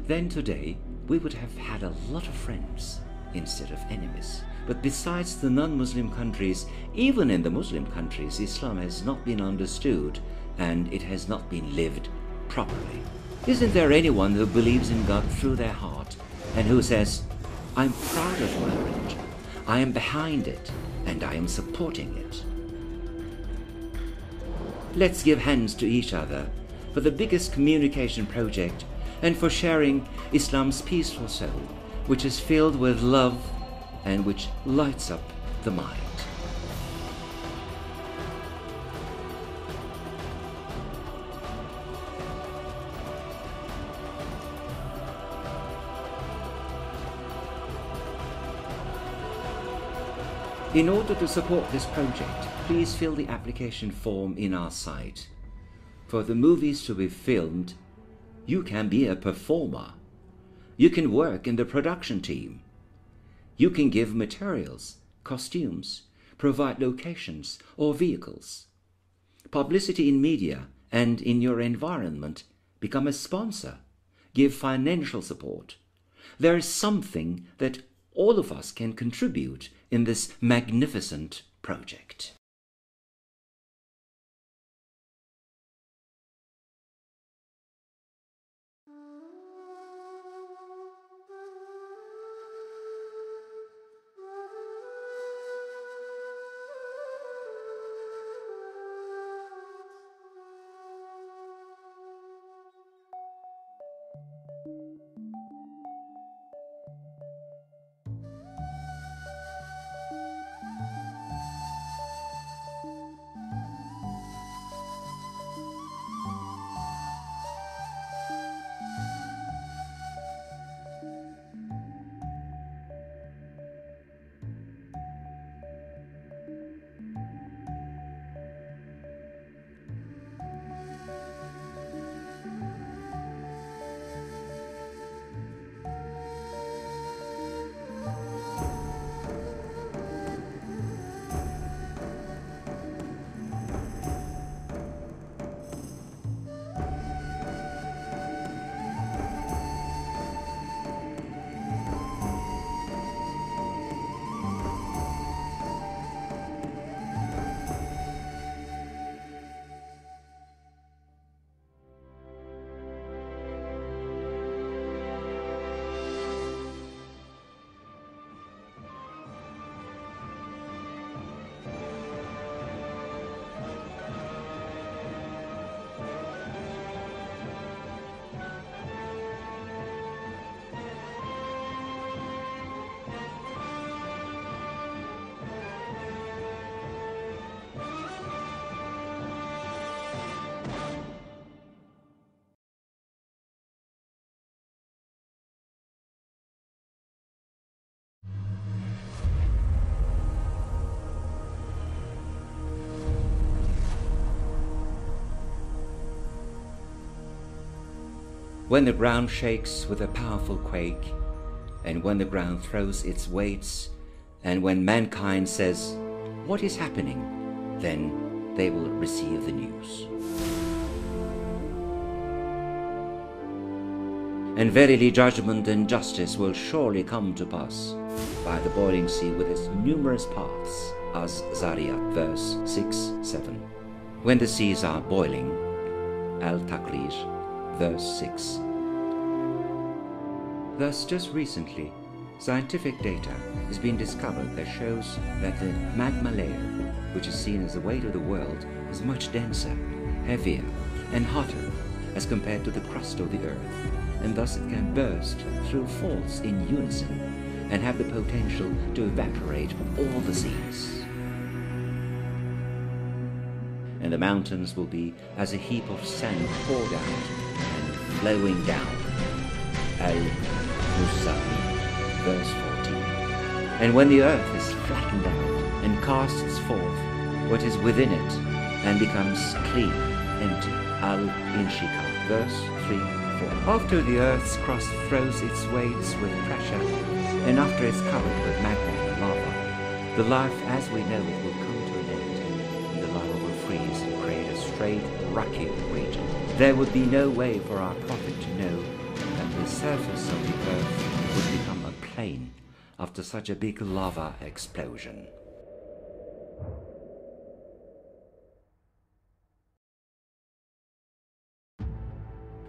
then today we would have had a lot of friends instead of enemies. But besides the non-Muslim countries, even in the Muslim countries, Islam has not been understood and it has not been lived properly. Isn't there anyone who believes in God through their heart and who says, "I'm proud of my religion, I am behind it, and I am supporting it"? Let's give hands to each other for the biggest communication project and for sharing Islam's peaceful soul, which is filled with love and which lights up the mind. In order to support this project, please fill the application form in our site. For the movies to be filmed, you can be a performer. You can work in the production team. You can give materials, costumes, provide locations or vehicles. Publicity in media and in your environment, become a sponsor, give financial support. There is something that all of us can contribute in this magnificent project. When the ground shakes with a powerful quake, and when the ground throws its weights, and when mankind says, "What is happening?" then they will receive the news. And verily judgment and justice will surely come to pass by the boiling sea with its numerous paths, as Zariyat, verse 6-7. When the seas are boiling, Al-Takrir, verse 6. Thus, just recently, scientific data has been discovered that shows that the magma layer, which is seen as the weight of the world, is much denser, heavier, and hotter as compared to the crust of the earth, and thus it can burst through faults in unison and have the potential to evaporate all the seas. And the mountains will be as a heap of sand poured out and flowing down. Al-Musawi, verse 14. And when the earth is flattened out and casts forth what is within it and becomes clean, empty. Al-Inshika, verse 3-4. After the earth's crust throws its weights with pressure, and after it's covered with magma and lava, the life as we know it will come to an end, and the lava will freeze and create a straight, rocky region. There would be no way for our prophet to know that the surface of the earth would become a plain after such a big lava explosion.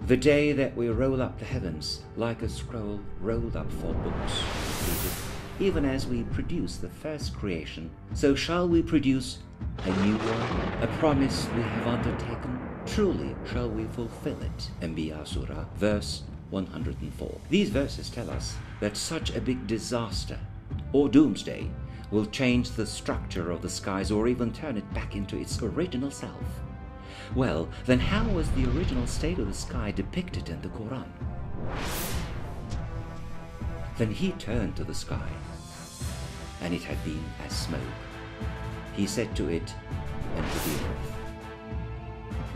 The day that we roll up the heavens like a scroll rolled up for books, completed, even as we produce the first creation, so shall we produce a new one, a promise we have undertaken. Truly shall we fulfill it. Anbiya Surah, verse 104. These verses tell us that such a big disaster or doomsday will change the structure of the skies or even turn it back into its original self. Well, then how was the original state of the sky depicted in the Quran? Then he turned to the sky, and it had been as smoke. He said to it and to the earth,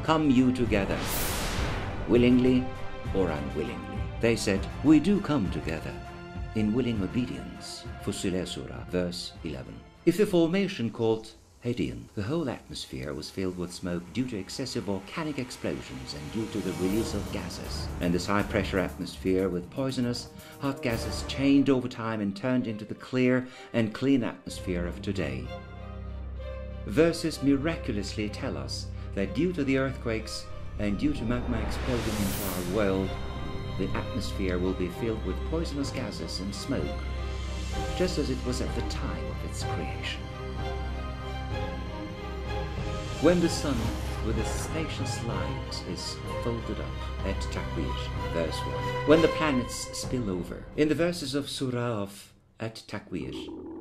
"Come you together, willingly or unwillingly." They said, "We do come together in willing obedience." Fussilet Surah, verse 11. If the formation called Hadian, the whole atmosphere was filled with smoke due to excessive volcanic explosions and due to the release of gases, and this high-pressure atmosphere with poisonous, hot gases changed over time and turned into the clear and clean atmosphere of today. Verses miraculously tell us that due to the earthquakes and due to magma exploding into our world, the atmosphere will be filled with poisonous gases and smoke, just as it was at the time of its creation. When the sun with its spacious light is folded up at Takwir, verse 1. When the planets spill over. In the verses of Surah of at Takwir,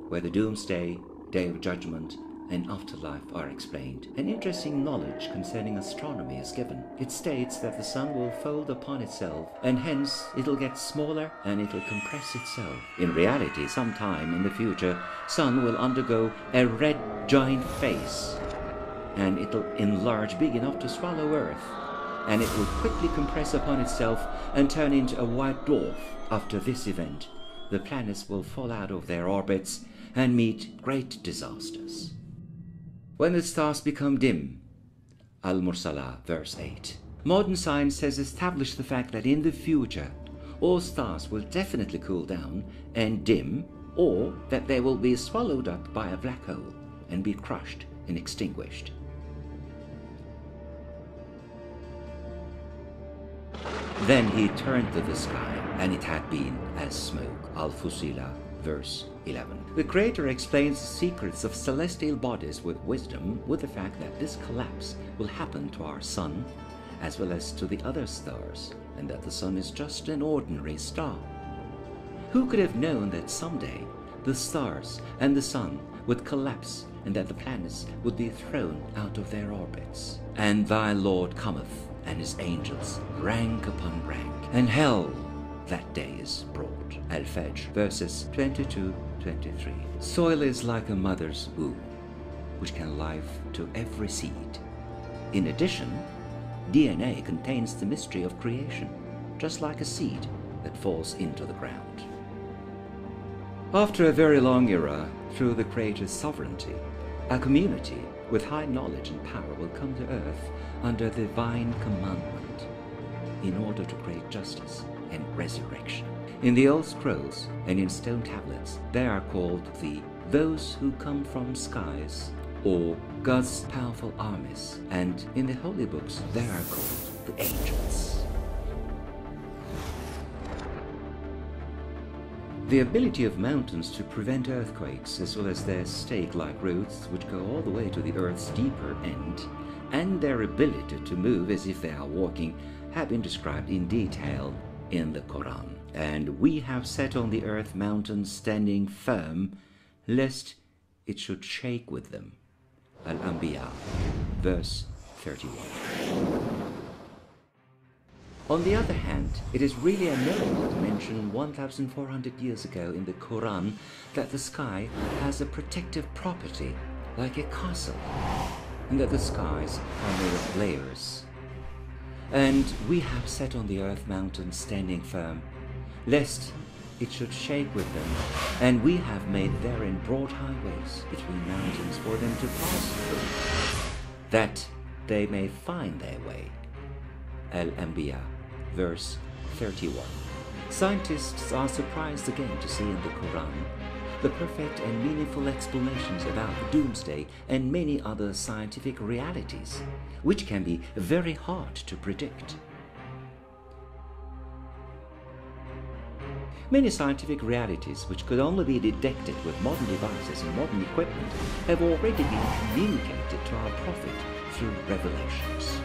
where the doomsday, day of judgment, and afterlife are explained, an interesting knowledge concerning astronomy is given. It states that the sun will fold upon itself, and hence it'll get smaller and it'll compress itself. In reality, sometime in the future, sun will undergo a red giant face, and it'll enlarge big enough to swallow Earth, and it will quickly compress upon itself and turn into a white dwarf. After this event, the planets will fall out of their orbits and meet great disasters. When the stars become dim, Al-Mursalah, verse 8. Modern science has established the fact that in the future, all stars will definitely cool down and dim, or that they will be swallowed up by a black hole and be crushed and extinguished. Then he turned to the sky, and it had been as smoke. Al-Fusilah, verse 11. The Creator explains the secrets of celestial bodies with wisdom, with the fact that this collapse will happen to our sun, as well as to the other stars, and that the sun is just an ordinary star. Who could have known that someday the stars and the sun would collapse, and that the planets would be thrown out of their orbits? And thy Lord cometh, and his angels, rank upon rank, and hell that day is brought. Al-Fajr, verses 22-23. Soil is like a mother's womb, which can life to every seed. In addition, DNA contains the mystery of creation, just like a seed that falls into the ground. After a very long era, through the Creator's sovereignty, a community with high knowledge and power will come to earth under divine commandment in order to create justice and resurrection. In the old scrolls and in stone tablets, they are called those who come from skies, or God's powerful armies, and in the holy books they are called the angels. The ability of mountains to prevent earthquakes, as well as their stake-like roots which go all the way to the earth's deeper end, and their ability to move as if they are walking, have been described in detail in the Quran. And we have set on the earth mountains standing firm, lest it should shake with them. Al-Anbiya, verse 31. On the other hand, it is really a miracle to mention 1,400 years ago in the Quran that the sky has a protective property like a castle, and that the skies are made of layers. And we have set on the earth mountains standing firm, lest it should shake with them, and we have made therein broad highways between mountains for them to pass through, that they may find their way. Al-Anbiya, verse 31. Scientists are surprised again to see in the Quran the perfect and meaningful explanations about the doomsday and many other scientific realities, which can be very hard to predict. Many scientific realities which could only be detected with modern devices and modern equipment have already been communicated to our Prophet through revelations.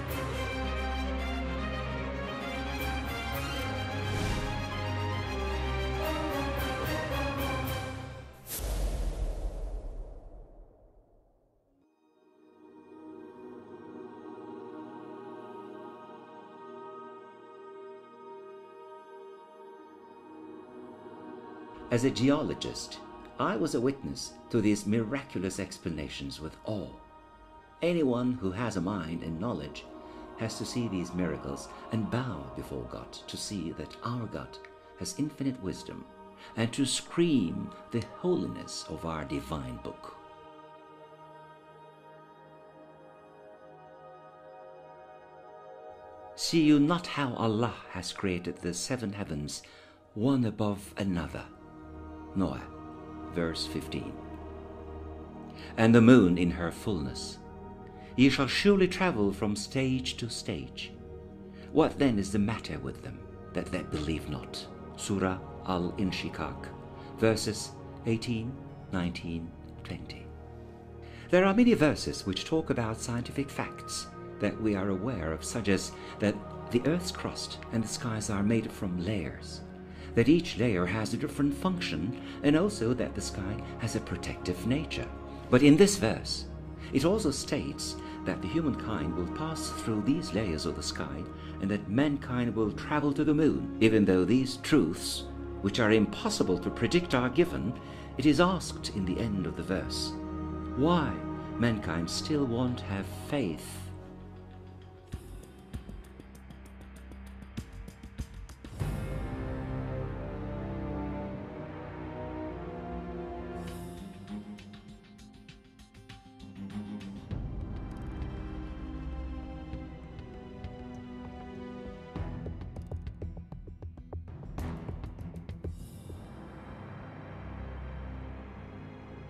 As a geologist, I was a witness to these miraculous explanations with awe. Anyone who has a mind and knowledge has to see these miracles and bow before God to see that our God has infinite wisdom and to scream the holiness of our divine book. See you not how Allah has created the 7 heavens, one above another? Noah, verse 15. And the moon in her fullness. Ye shall surely travel from stage to stage. What then is the matter with them, that they believe not? Surah Al-Inshikak, verses 18, 19, 20. There are many verses which talk about scientific facts that we are aware of, such as that the earth's crust and the skies are made from layers, that each layer has a different function, and also that the sky has a protective nature. But in this verse, it also states that the humankind will pass through these layers of the sky and that mankind will travel to the moon. Even though these truths, which are impossible to predict, are given, it is asked in the end of the verse, why mankind still won't have faith.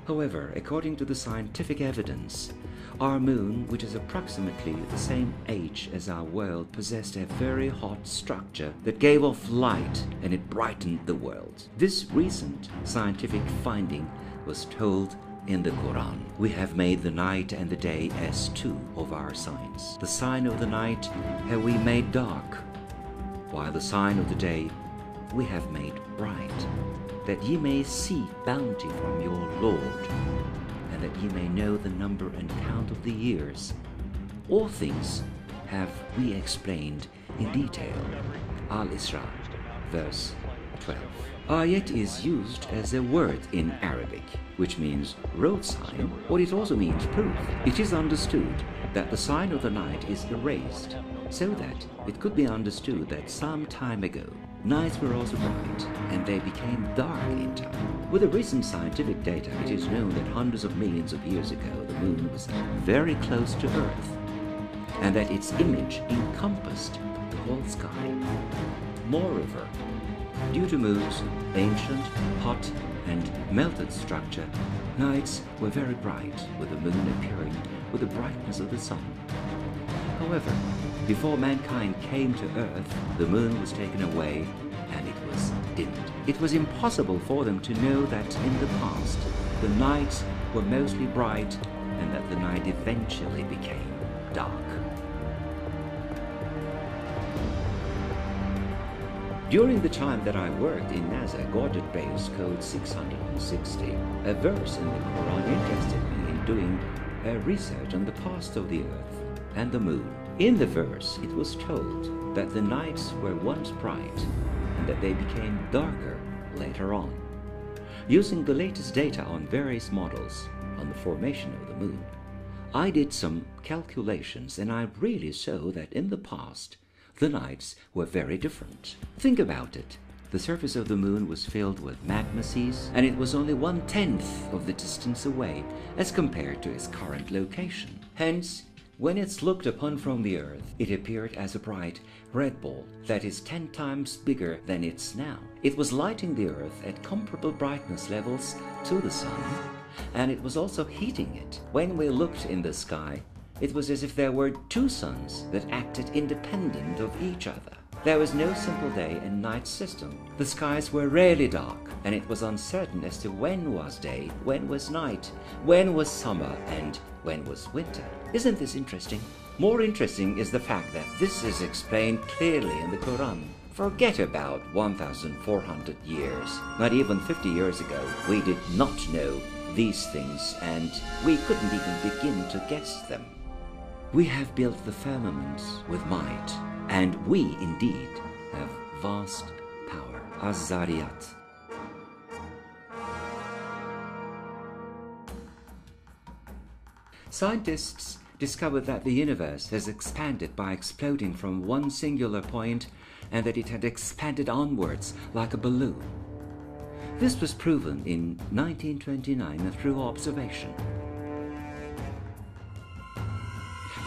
However, according to the scientific evidence, our moon, which is approximately the same age as our world, possessed a very hot structure that gave off light, and it brightened the world. This recent scientific finding was told in the Quran. We have made the night and the day as two of our signs. The sign of the night have we made dark, while the sign of the day we have made bright, that ye may see bounty from your Lord, and that ye may know the number and count of the years. All things have we explained in detail. Al-Isra, verse 12. Ayat is used as a word in Arabic, which means road sign, or it also means proof. It is understood that the sign of the night is erased, so that it could be understood that some time ago nights were also bright, and they became dark in time. With the recent scientific data, it is known that hundreds of millions of years ago the moon was very close to Earth, and that its image encompassed the whole sky. Moreover, due to Moon's ancient, hot, and melted structure, nights were very bright, with the Moon appearing with the brightness of the Sun. However, before mankind came to Earth, the Moon was taken away and it was dimmed. It was impossible for them to know that in the past, the nights were mostly bright and that the night eventually became dark. During the time that I worked in NASA Goddard Base Code 660, a verse in the Quran interested me in doing a research on the past of the Earth and the Moon. In the verse, it was told that the nights were once bright and that they became darker later on. Using the latest data on various models on the formation of the Moon, I did some calculations and I really saw that in the past, the nights were very different. Think about it. The surface of the Moon was filled with magma seas, and it was only 1/10 of the distance away as compared to its current location. Hence, when it's looked upon from the Earth, it appeared as a bright red ball that is 10 times bigger than it's now. It was lighting the Earth at comparable brightness levels to the Sun, and it was also heating it. When we looked in the sky, it was as if there were two suns that acted independent of each other. There was no simple day and night system. The skies were rarely dark, and it was uncertain as to when was day, when was night, when was summer, and when was winter. Isn't this interesting? More interesting is the fact that this is explained clearly in the Quran. Forget about 1,400 years. Not even 50 years ago, we did not know these things, and we couldn't even begin to guess them. We have built the firmaments with might, and we indeed have vast power. Az-Zariyat. Scientists discovered that the universe has expanded by exploding from one singular point and that it had expanded onwards like a balloon. This was proven in 1929 through observation.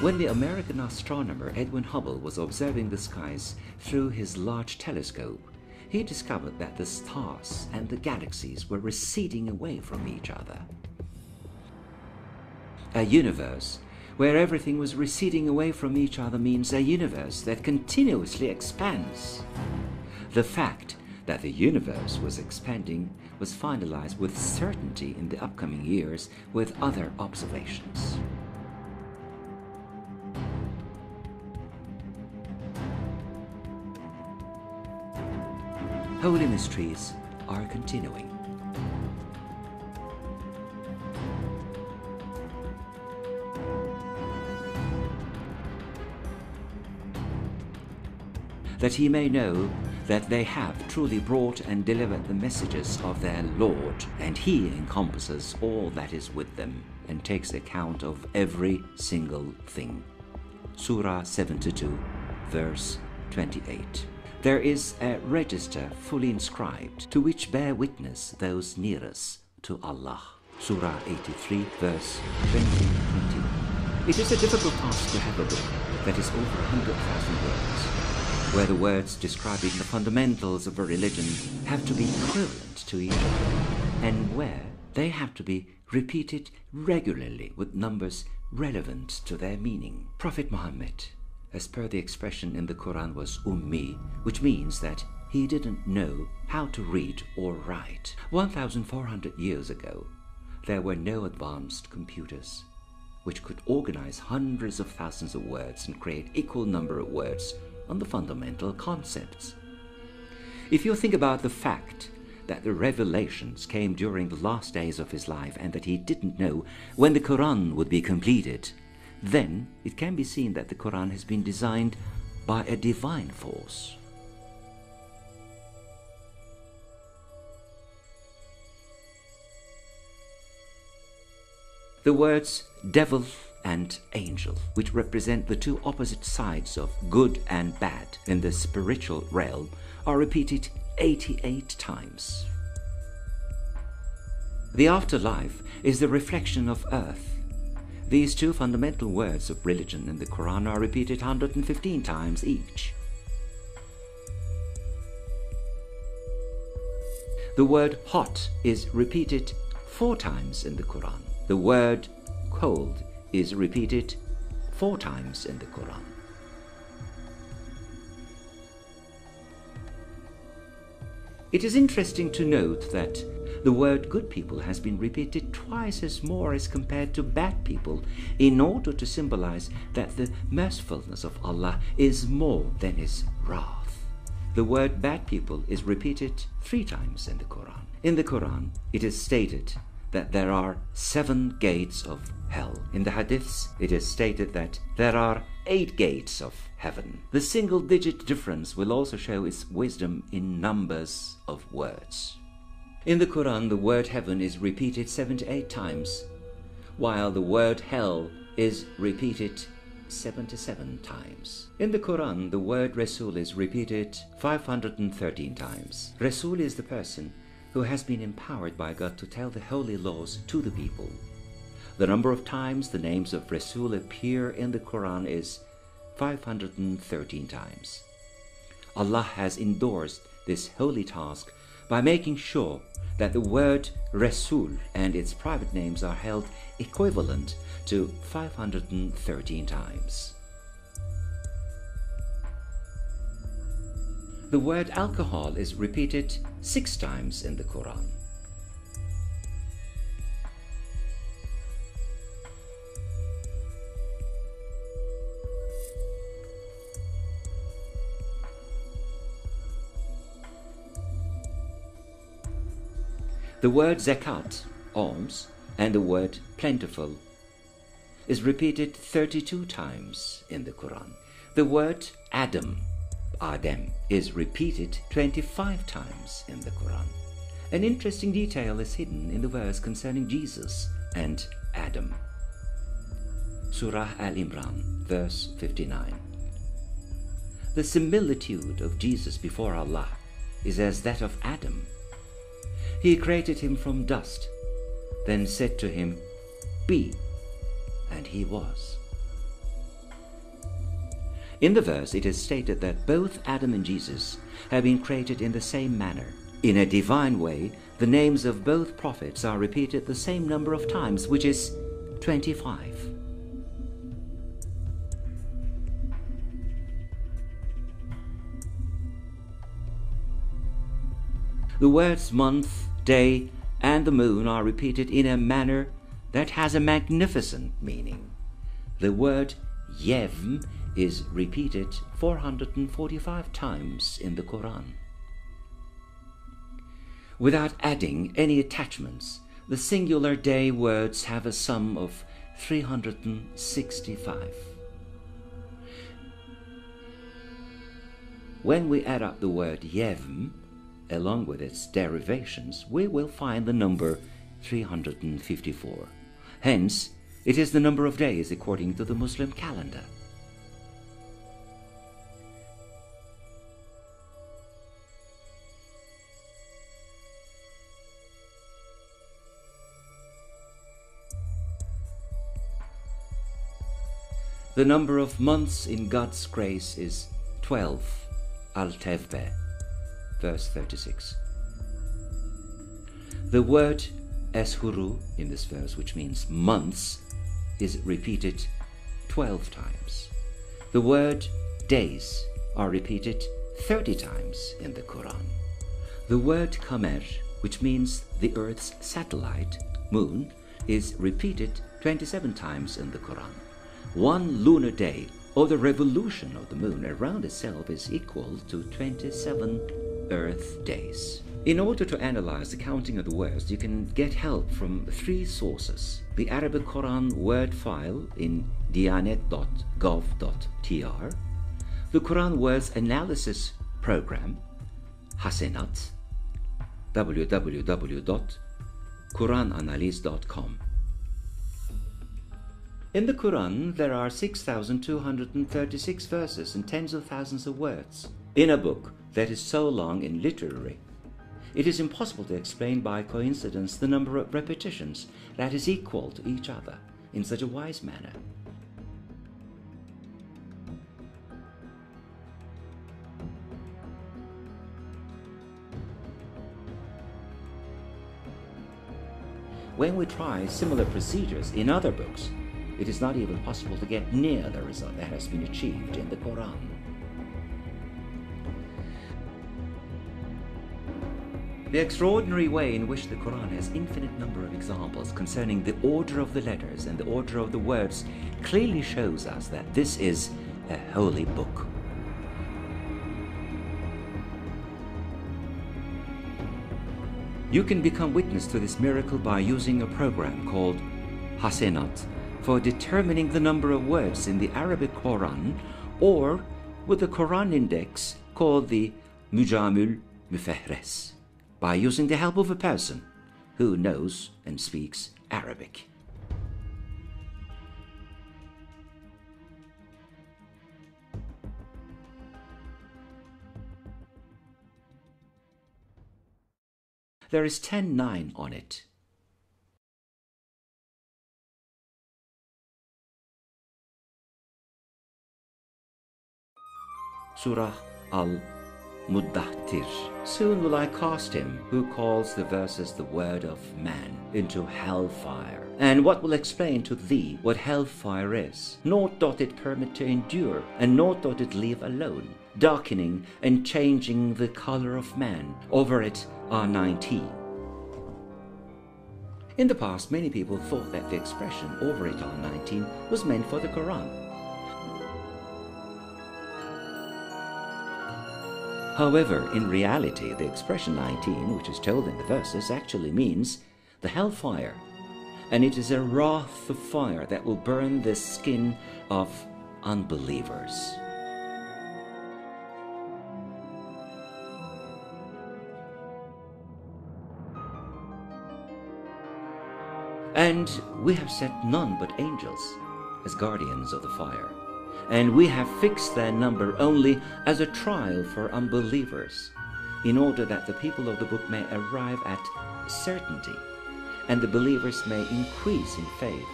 When the American astronomer Edwin Hubble was observing the skies through his large telescope, he discovered that the stars and the galaxies were receding away from each other. A universe where everything was receding away from each other means a universe that continuously expands. The fact that the universe was expanding was finalized with certainty in the upcoming years with other observations. Holy mysteries are continuing. That he may know that they have truly brought and delivered the messages of their Lord, and he encompasses all that is with them and takes account of every single thing. Surah 72, verse 28. There is a register fully inscribed to which bear witness those nearest to Allah. Surah 83, verse 20-21. It is a difficult task to have a book that is over 100,000 words, where the words describing the fundamentals of a religion have to be equivalent to each other, and where they have to be repeated regularly with numbers relevant to their meaning. Prophet Muhammad, as per the expression in the Quran, was Ummi, which means that he didn't know how to read or write. 1,400 years ago, there were no advanced computers which could organize hundreds of thousands of words and create equal number of words on the fundamental concepts. If you think about the fact that the revelations came during the last days of his life and that he didn't know when the Quran would be completed, then it can be seen that the Quran has been designed by a divine force. The words devil and angel, which represent the two opposite sides of good and bad in the spiritual realm, are repeated 88 times. The afterlife is the reflection of earth. These two fundamental words of religion in the Quran are repeated 115 times each. The word hot is repeated 4 times in the Quran. The word cold is repeated 4 times in the Quran. It is interesting to note that the word good people has been repeated twice as more as compared to bad people in order to symbolize that the mercifulness of Allah is more than His wrath. The word bad people is repeated 3 times in the Quran. In the Quran, it is stated that there are 7 gates of hell. In the hadiths, it is stated that there are 8 gates of heaven. The single-digit difference will also show its wisdom in numbers of words. In the Quran, the word heaven is repeated 78 times, while the word hell is repeated 77 times. In the Quran, the word Rasul is repeated 513 times. Rasul is the person who has been empowered by God to tell the holy laws to the people. The number of times the names of Rasul appear in the Quran is 513 times. Allah has endorsed this holy task by making sure that the word Rasul and its private names are held equivalent to 513 times. The word alcohol is repeated 6 times in the Quran. The word zakat, alms, and the word plentiful is repeated 32 times in the Quran. The word Adam, is repeated 25 times in the Quran. An interesting detail is hidden in the verse concerning Jesus and Adam. Surah Al-Imran, verse 59. The similitude of Jesus before Allah is as that of Adam. He created him from dust, then said to him, "Be," and he was. In the verse, it is stated that both Adam and Jesus have been created in the same manner. In a divine way, the names of both prophets are repeated the same number of times, which is 25. The words month, day, and the moon are repeated in a manner that has a magnificent meaning. The word yevm is repeated 445 times in the Quran. Without adding any attachments, the singular day words have a sum of 365. When we add up the word yevm, along with its derivations, we will find the number 354. Hence, it is the number of days according to the Muslim calendar. The number of months in God's grace is 12, Al-Tevbeh, verse 36. The word Eshuru in this verse, which means months, is repeated 12 times. The word days are repeated 30 times in the Quran. The word Qamer, which means the Earth's satellite, moon, is repeated 27 times in the Quran. One lunar day, or the revolution of the moon around itself, is equal to 27 Earth days. In order to analyze the counting of the words, you can get help from 3 sources. The Arabic Quran word file in diyanet.gov.tr, the Quran words analysis program, Hasenat, www.qurananalyze.com. In the Quran, there are 6,236 verses and tens of thousands of words. In a book that is so long and literary, it is impossible to explain by coincidence the number of repetitions that is equal to each other in such a wise manner. when we try similar procedures in other books, it is not even possible to get near the result that has been achieved in the Quran. The extraordinary way in which the Quran has infinite number of examples concerning the order of the letters and the order of the words clearly shows us that this is a holy book. You can become witness to this miracle by using a program called Hasenat for determining the number of words in the Arabic Quran, or with a Quran index called the Mujamul Mufahres, by using the help of a person who knows and speaks Arabic. There is 10:9 on it. Surah Al-Muddathir. Soon will I cast him who calls the verses the word of man into hellfire. And what will explain to thee what hellfire is? Naught doth it permit to endure, and naught doth it leave alone, darkening and changing the color of man. Over it are 19. In the past, many people thought that the expression over it are 19 was meant for the Quran. However, in reality, the expression 19, which is told in the verses, actually means the hellfire. And it is a wrath of fire that will burn the skin of unbelievers. And we have set none but angels as guardians of the fire. And we have fixed their number only as a trial for unbelievers, in order that the people of the book may arrive at certainty, and the believers may increase in faith,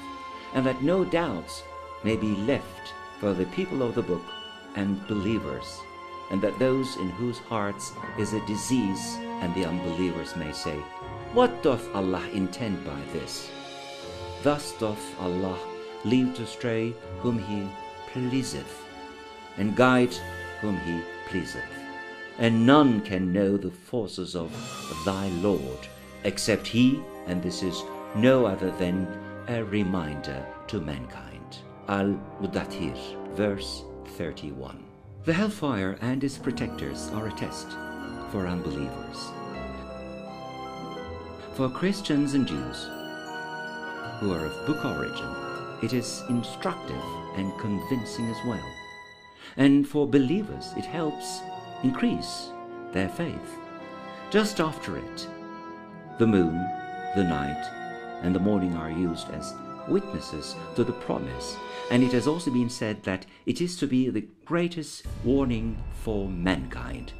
and that no doubts may be left for the people of the book and believers, and that those in whose hearts is a disease and the unbelievers may say, "What doth Allah intend by this?" Thus doth Allah lead astray whom He pleaseth, and guide whom He pleaseth. And none can know the forces of thy Lord except He, and this is no other than a reminder to mankind. Al-Muddathir, verse 31. The hellfire and its protectors are a test for unbelievers. For Christians and Jews who are of book origin, it is instructive and convincing as well. And for believers, it helps increase their faith. Just after it, the moon, the night, and the morning are used as witnesses to the promise, and it has also been said that it is to be the greatest warning for mankind.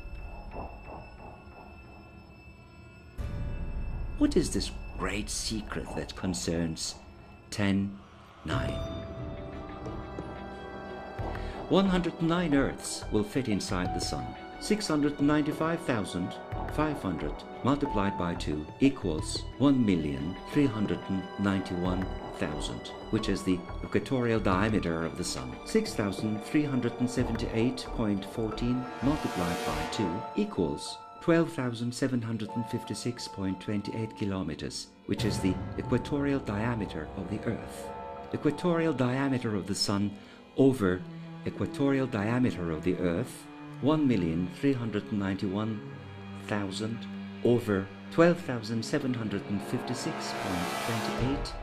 What is this great secret that concerns 10:9? 109 Earths will fit inside the Sun. 695,500 multiplied by 2 equals 1,391,000, which is the equatorial diameter of the Sun. 6,378.14 multiplied by 2 equals 12,756.28 kilometers, which is the equatorial diameter of the Earth. Equatorial diameter of the Sun over equatorial diameter of the Earth, 1,391,000 over 12,756.28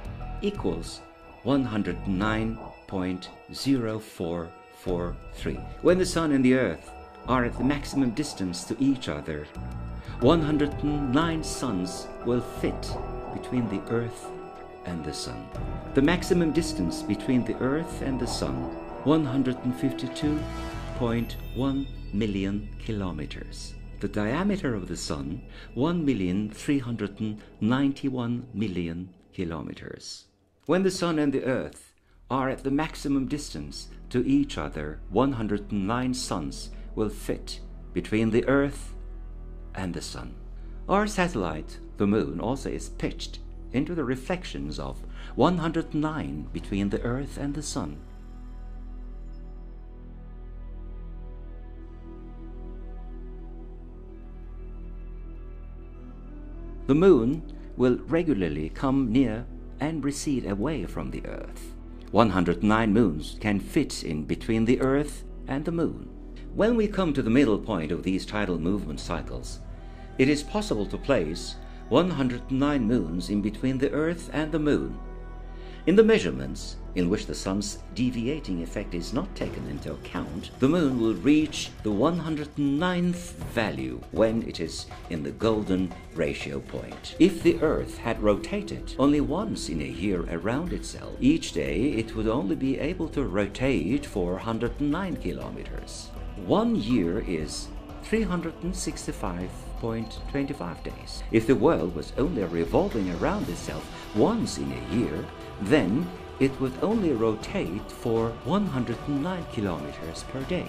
equals 109.0443. When the Sun and the Earth are at the maximum distance to each other, 109 suns will fit between the Earth and the Sun. The maximum distance between the Earth and the Sun, 152.1 million kilometers. The diameter of the Sun, 1,391 million kilometers. When the Sun and the Earth are at the maximum distance to each other, 109 suns will fit between the Earth and the Sun. Our satellite, the Moon, also is pitched into the reflections of 109 between the Earth and the Sun. The Moon will regularly come near and recede away from the Earth. 109 moons can fit in between the Earth and the Moon. When we come to the middle point of these tidal movement cycles, it is possible to place 109 moons in between the Earth and the Moon. In the measurements, in which the Sun's deviating effect is not taken into account, the Moon will reach the 109th value when it is in the golden ratio point. If the Earth had rotated only once in a year around itself, each day it would only be able to rotate for 109 kilometers. 1 year is 365.25 days. If the world was only revolving around itself once in a year, then it would only rotate for 109 kilometers per day.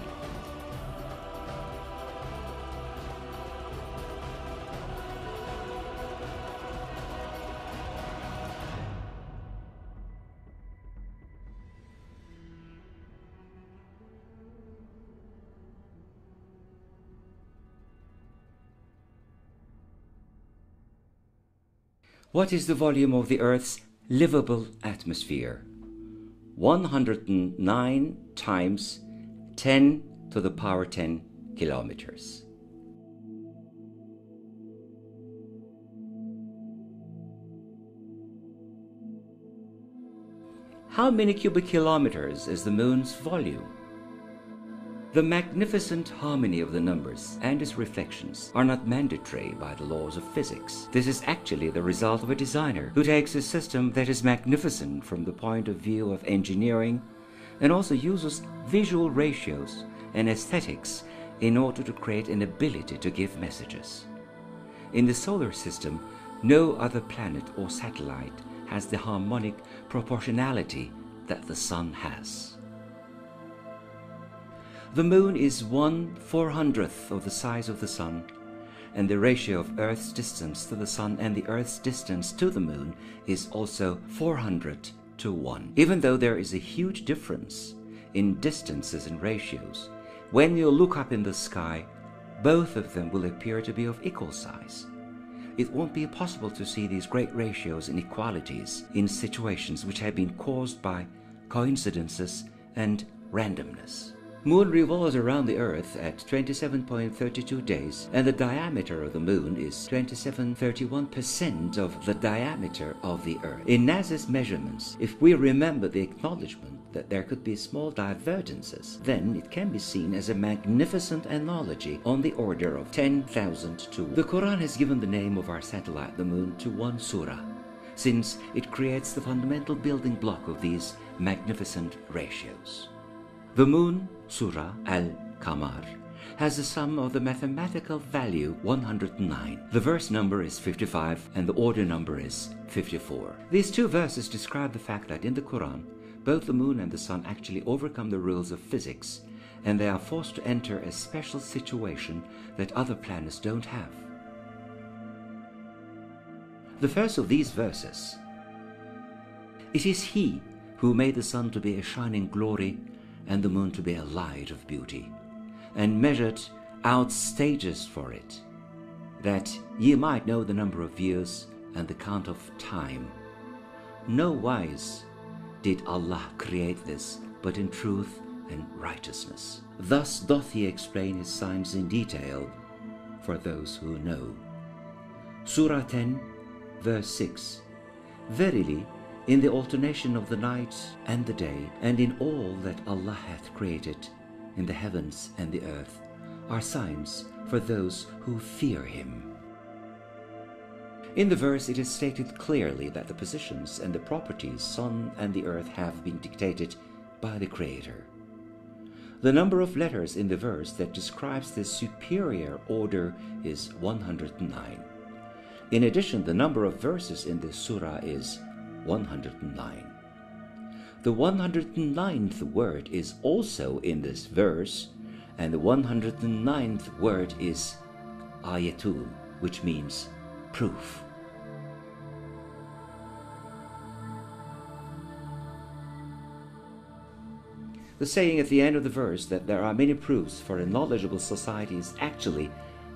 What is the volume of the Earth's livable atmosphere? 109 times 10 to the power 10 kilometers. How many cubic kilometers is the Moon's volume? The magnificent harmony of the numbers and its reflections are not mandatory by the laws of physics. This is actually the result of a designer who takes a system that is magnificent from the point of view of engineering and also uses visual ratios and aesthetics in order to create an ability to give messages. In the solar system, no other planet or satellite has the harmonic proportionality that the Sun has. The Moon is 1/400th of the size of the Sun, and the ratio of Earth's distance to the Sun and the Earth's distance to the Moon is also 400 to 1. Even though there is a huge difference in distances and ratios, when you look up in the sky, both of them will appear to be of equal size. It won't be possible to see these great ratios and equalities in situations which have been caused by coincidences and randomness. Moon revolves around the Earth at 27.32 days, and the diameter of the Moon is 27.31% of the diameter of the Earth. In NASA's measurements, if we remember the acknowledgement that there could be small divergences, then it can be seen as a magnificent analogy on the order of 10,000 to 1. The Quran has given the name of our satellite, the Moon, to one surah, since it creates the fundamental building block of these magnificent ratios. The Moon, Surah Al-Qamar, has the sum of the mathematical value 109. The verse number is 55 and the order number is 54. These two verses describe the fact that in the Quran, both the Moon and the Sun actually overcome the rules of physics, and they are forced to enter a special situation that other planets don't have. The first of these verses: "It is He who made the sun to be a shining glory and the moon to be a light of beauty, and measured out stages for it, that ye might know the number of years and the count of time. No wise did Allah create this, but in truth and righteousness. Thus doth He explain His signs in detail for those who know." Surah 10, verse 6. "Verily, in the alternation of the night and the day, and in all that Allah hath created in the heavens and the earth, are signs for those who fear Him." In the verse it is stated clearly that the positions and the properties Sun and the Earth have been dictated by the Creator. The number of letters in the verse that describes this superior order is 109. In addition, the number of verses in this surah is 109. The 109th word is also in this verse, and the 109th word is ayatul, which means proof. The saying at the end of the verse that there are many proofs for a knowledgeable society is actually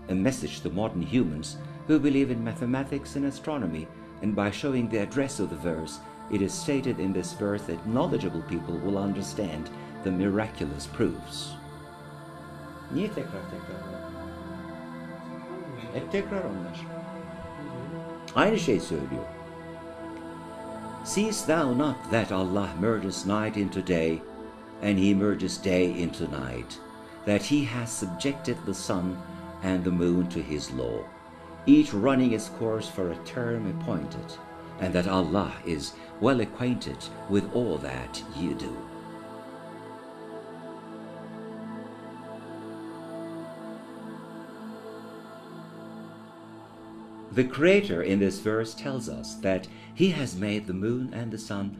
a message to modern humans who believe in mathematics and astronomy, and by showing the address of the verse, it is stated in this verse that knowledgeable people will understand the miraculous proofs. Niye tekrar? Hep tekrar onlar. Aynı şey söylüyor. Seest thou not that Allah merges night into day, and he merges day into night, that he has subjected the sun and the moon to his law, each running its course for a term appointed, and that Allah is well acquainted with all that you do. The Creator in this verse tells us that he has made the moon and the sun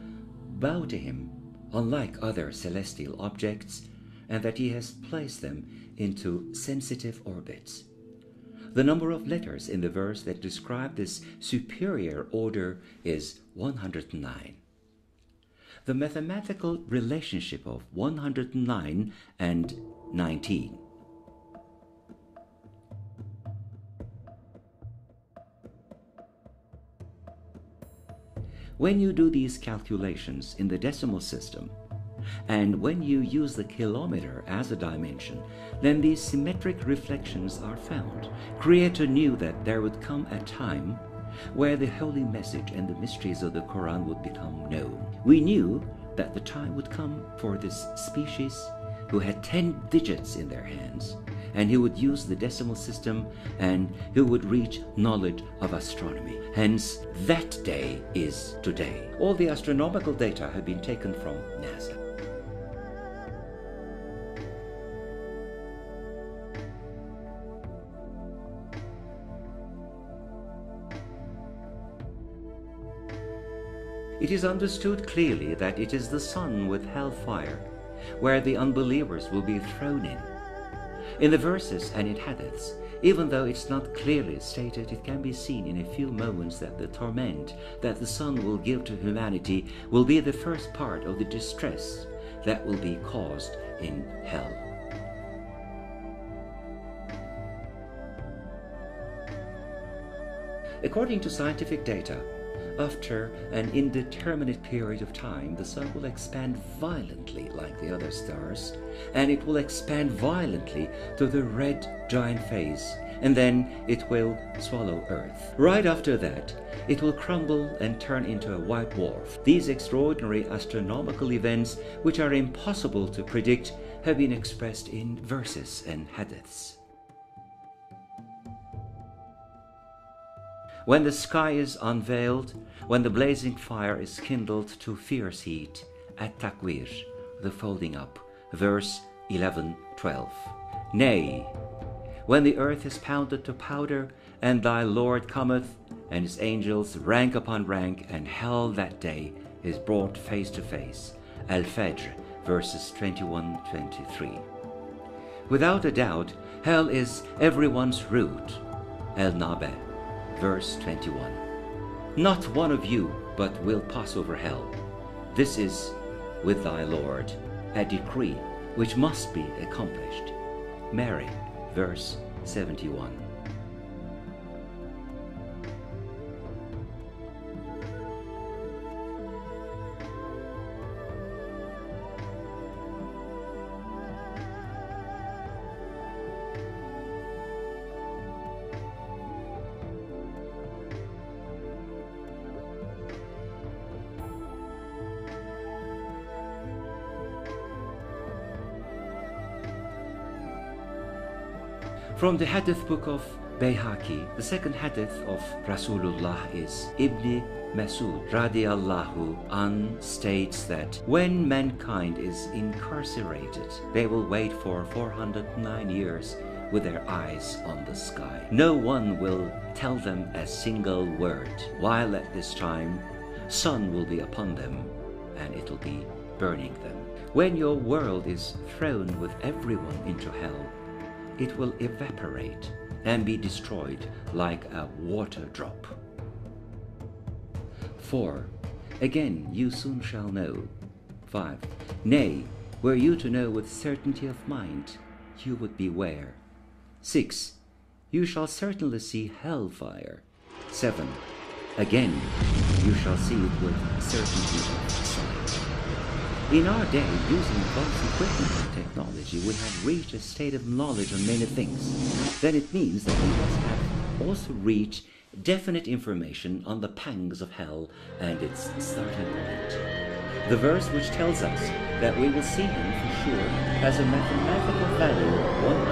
bow to him, unlike other celestial objects, and that he has placed them into sensitive orbits. The number of letters in the verse that describe this superior order is 109. The mathematical relationship of 109 and 19. When you do these calculations in the decimal system, and when you use the kilometer as a dimension, then these symmetric reflections are found. Creator knew that there would come a time where the holy message and the mysteries of the Quran would become known. We knew that the time would come for this species who had 10 digits in their hands, and who would use the decimal system, and who would reach knowledge of astronomy. Hence, that day is today. All the astronomical data have been taken from NASA. It is understood clearly that it is the sun with hellfire, where the unbelievers will be thrown in. In the verses and in hadiths, even though it's not clearly stated, it can be seen in a few moments that the torment that the sun will give to humanity will be the first part of the distress that will be caused in hell. According to scientific data, after an indeterminate period of time, the sun will expand violently like the other stars, and it will expand violently to the red giant phase, and then it will swallow Earth. Right after that, it will crumble and turn into a white dwarf. These extraordinary astronomical events, which are impossible to predict, have been expressed in verses and hadiths. When the sky is unveiled, when the blazing fire is kindled to fierce heat, at-takwir, the folding up, verse 11-12. Nay, when the earth is pounded to powder, and thy Lord cometh, and his angels rank upon rank, and hell that day is brought face to face, Al-Fajr, verses 21-23. Without a doubt, hell is everyone's root, Al-Nabeh, verse 21. Not one of you but will pass over hell. This is with thy Lord, a decree which must be accomplished. Mary, verse 71. From the hadith book of Bayhaqi, the second hadith of Rasulullah is Ibn Masud radiallahu an states that when mankind is incarcerated, they will wait for 409 years with their eyes on the sky. No one will tell them a single word, while at this time sun will be upon them and it will be burning them. When your world is thrown with everyone into hell, it will evaporate and be destroyed like a water drop. 4. Again you soon shall know. 5. Nay, were you to know with certainty of mind, you would beware. 6. You shall certainly see hellfire. 7. Again, you shall see it with certainty of sight. In our day, using both equipment and technology, we have reached a state of knowledge on many things. Then it means that we must have also reached definite information on the pangs of hell and its starting point. The verse which tells us that we will see him for sure has a mathematical value of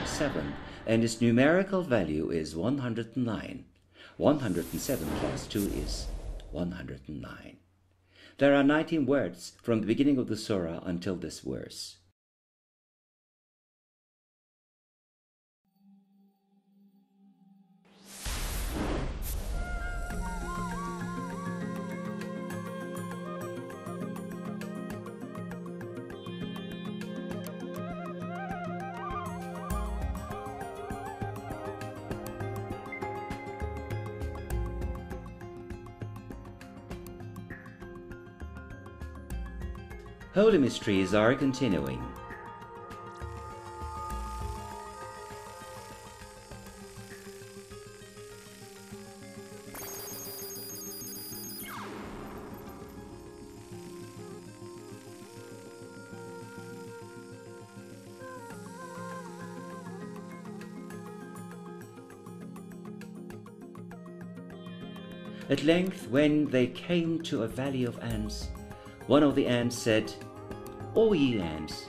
102.7, and its numerical value is 109. 107 plus 2 is 109. There are 19 words from the beginning of the surah until this verse. Holy mysteries are continuing. At length, when they came to a valley of ants, one of the ants said, "O ye ants,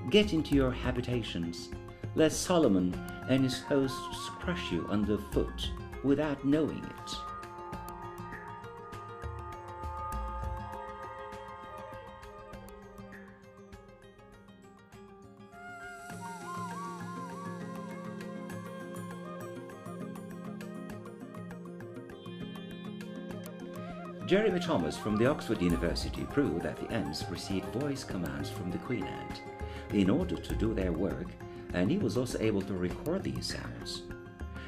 get into your habitations, lest Solomon and his hosts crush you underfoot without knowing it." Jeremy Thomas from the Oxford University proved that the ants received voice commands from the queen ant in order to do their work, and he was also able to record these sounds.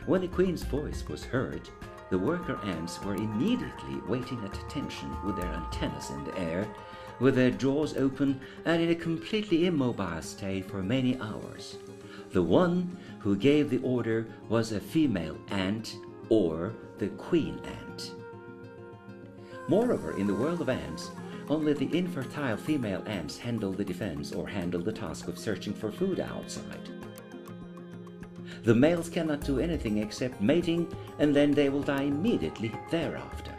When the queen's voice was heard, the worker ants were immediately waiting at attention with their antennas in the air, with their jaws open and in a completely immobile state for many hours. The one who gave the order was a female ant, or the queen ant. Moreover, in the world of ants, only the infertile female ants handle the defense or handle the task of searching for food outside. The males cannot do anything except mating, and then they will die immediately thereafter.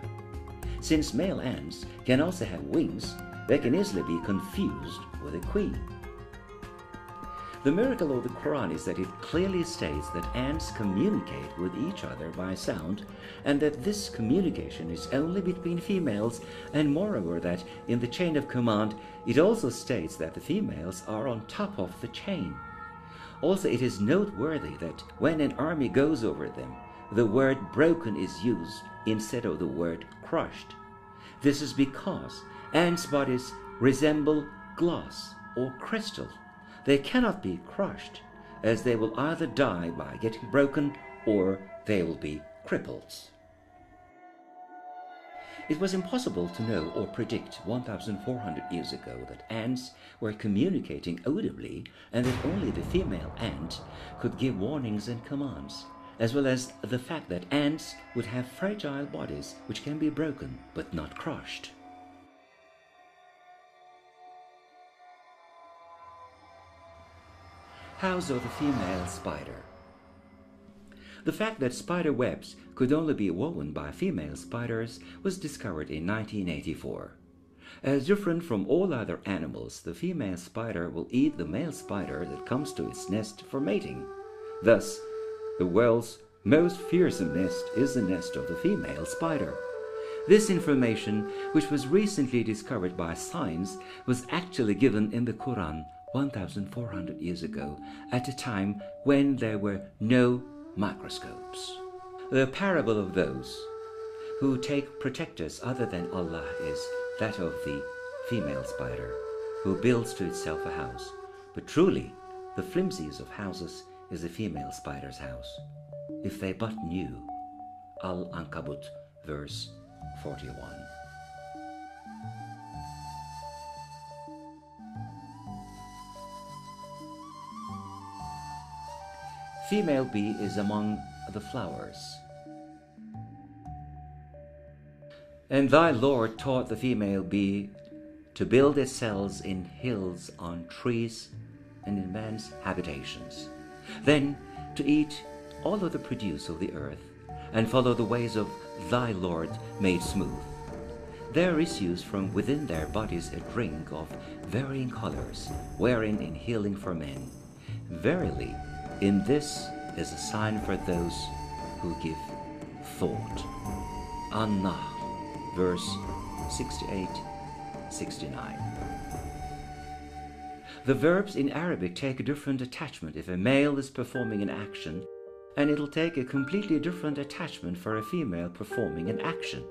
Since male ants can also have wings, they can easily be confused with a queen. The miracle of the Quran is that it clearly states that ants communicate with each other by sound, and that this communication is only between females, and moreover that in the chain of command it also states that the females are on top of the chain. Also, it is noteworthy that when an army goes over them, the word broken is used instead of the word crushed. This is because ants' bodies resemble glass or crystal. They cannot be crushed, as they will either die by getting broken or they will be crippled. It was impossible to know or predict 1,400 years ago that ants were communicating audibly, and that only the female ant could give warnings and commands, as well as the fact that ants would have fragile bodies which can be broken but not crushed. House of the female spider. The fact that spider webs could only be woven by female spiders was discovered in 1984. As different from all other animals, the female spider will eat the male spider that comes to its nest for mating. Thus, the world's most fearsome nest is the nest of the female spider. This information, which was recently discovered by science, was actually given in the Quran 1,400 years ago, at a time when there were no microscopes. The parable of those who take protectors other than Allah is that of the female spider, who builds to itself a house. But truly, the flimsiest of houses is the female spider's house. If they but knew. Al-Ankabut, verse 41. female bee is among the flowers. And thy Lord taught the female bee to build its cells in hills, on trees, and in man's habitations. Then to eat all of the produce of the earth, and follow the ways of thy Lord made smooth. There issues from within their bodies a drink of varying colors, wherein in healing for men. Verily, in this is a sign for those who give thought. An-Nahl, verse 68-69. The verbs in Arabic take a different attachment if a male is performing an action, and it'll take a completely different attachment for a female performing an action.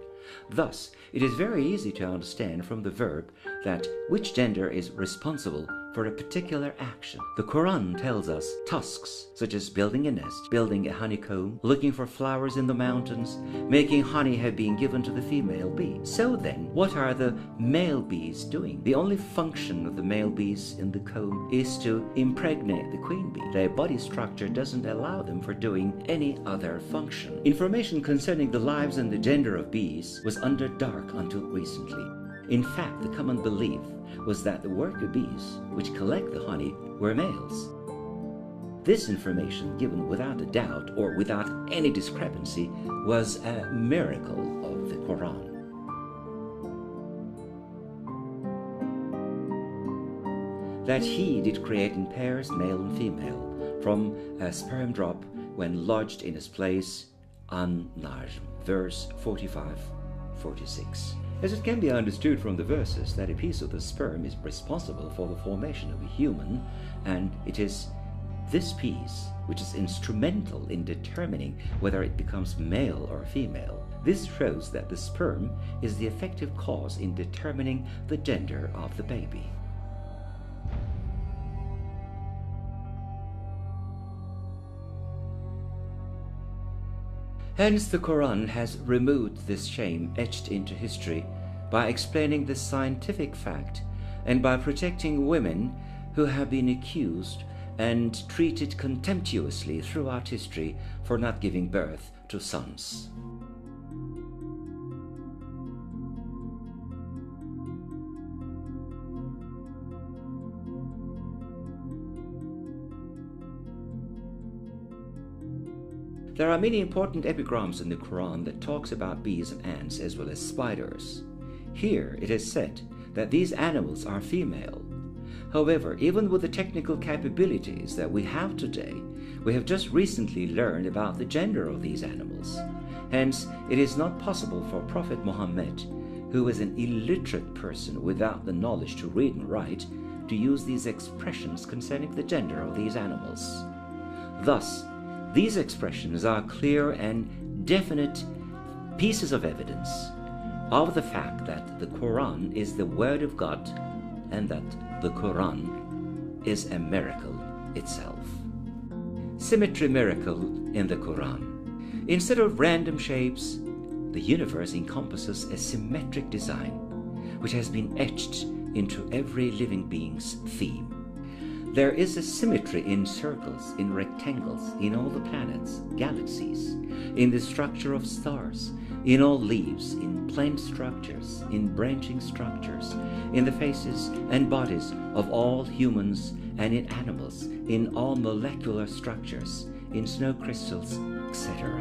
Thus, it is very easy to understand from the verb that which gender is responsible for a particular action. The Quran tells us tasks such as building a nest, building a honeycomb, looking for flowers in the mountains, making honey have been given to the female bee. So then, what are the male bees doing? The only function of the male bees in the comb is to impregnate the queen bee. Their body structure doesn't allow them for doing any other function. Information concerning the lives and the gender of bees was under dark until recently. In fact, the common belief was that the worker bees, which collect the honey, were males. This information, given without a doubt or without any discrepancy, was a miracle of the Quran. That he did create in pairs, male and female, from a sperm drop when lodged in its place, An-Najm, verse 45-46. As it can be understood from the verses that a piece of the sperm is responsible for the formation of a human, and it is this piece which is instrumental in determining whether it becomes male or female. This shows that the sperm is the effective cause in determining the gender of the baby. Hence the Quran has removed this shame etched into history by explaining this scientific fact and by protecting women who have been accused and treated contemptuously throughout history for not giving birth to sons. There are many important epigrams in the Quran that talks about bees and ants as well as spiders. Here it is said that these animals are female. However, even with the technical capabilities that we have today, we have just recently learned about the gender of these animals. Hence, it is not possible for Prophet Muhammad, who is an illiterate person without the knowledge to read and write, to use these expressions concerning the gender of these animals. Thus, these expressions are clear and definite pieces of evidence of the fact that the Quran is the Word of God and that the Quran is a miracle itself. Symmetry miracle in the Quran. Instead of random shapes, the universe encompasses a symmetric design which has been etched into every living being's theme. There is a symmetry in circles, in rectangles, in all the planets, galaxies, in the structure of stars, in all leaves, in plant structures, in branching structures, in the faces and bodies of all humans and in animals, in all molecular structures, in snow crystals, etc.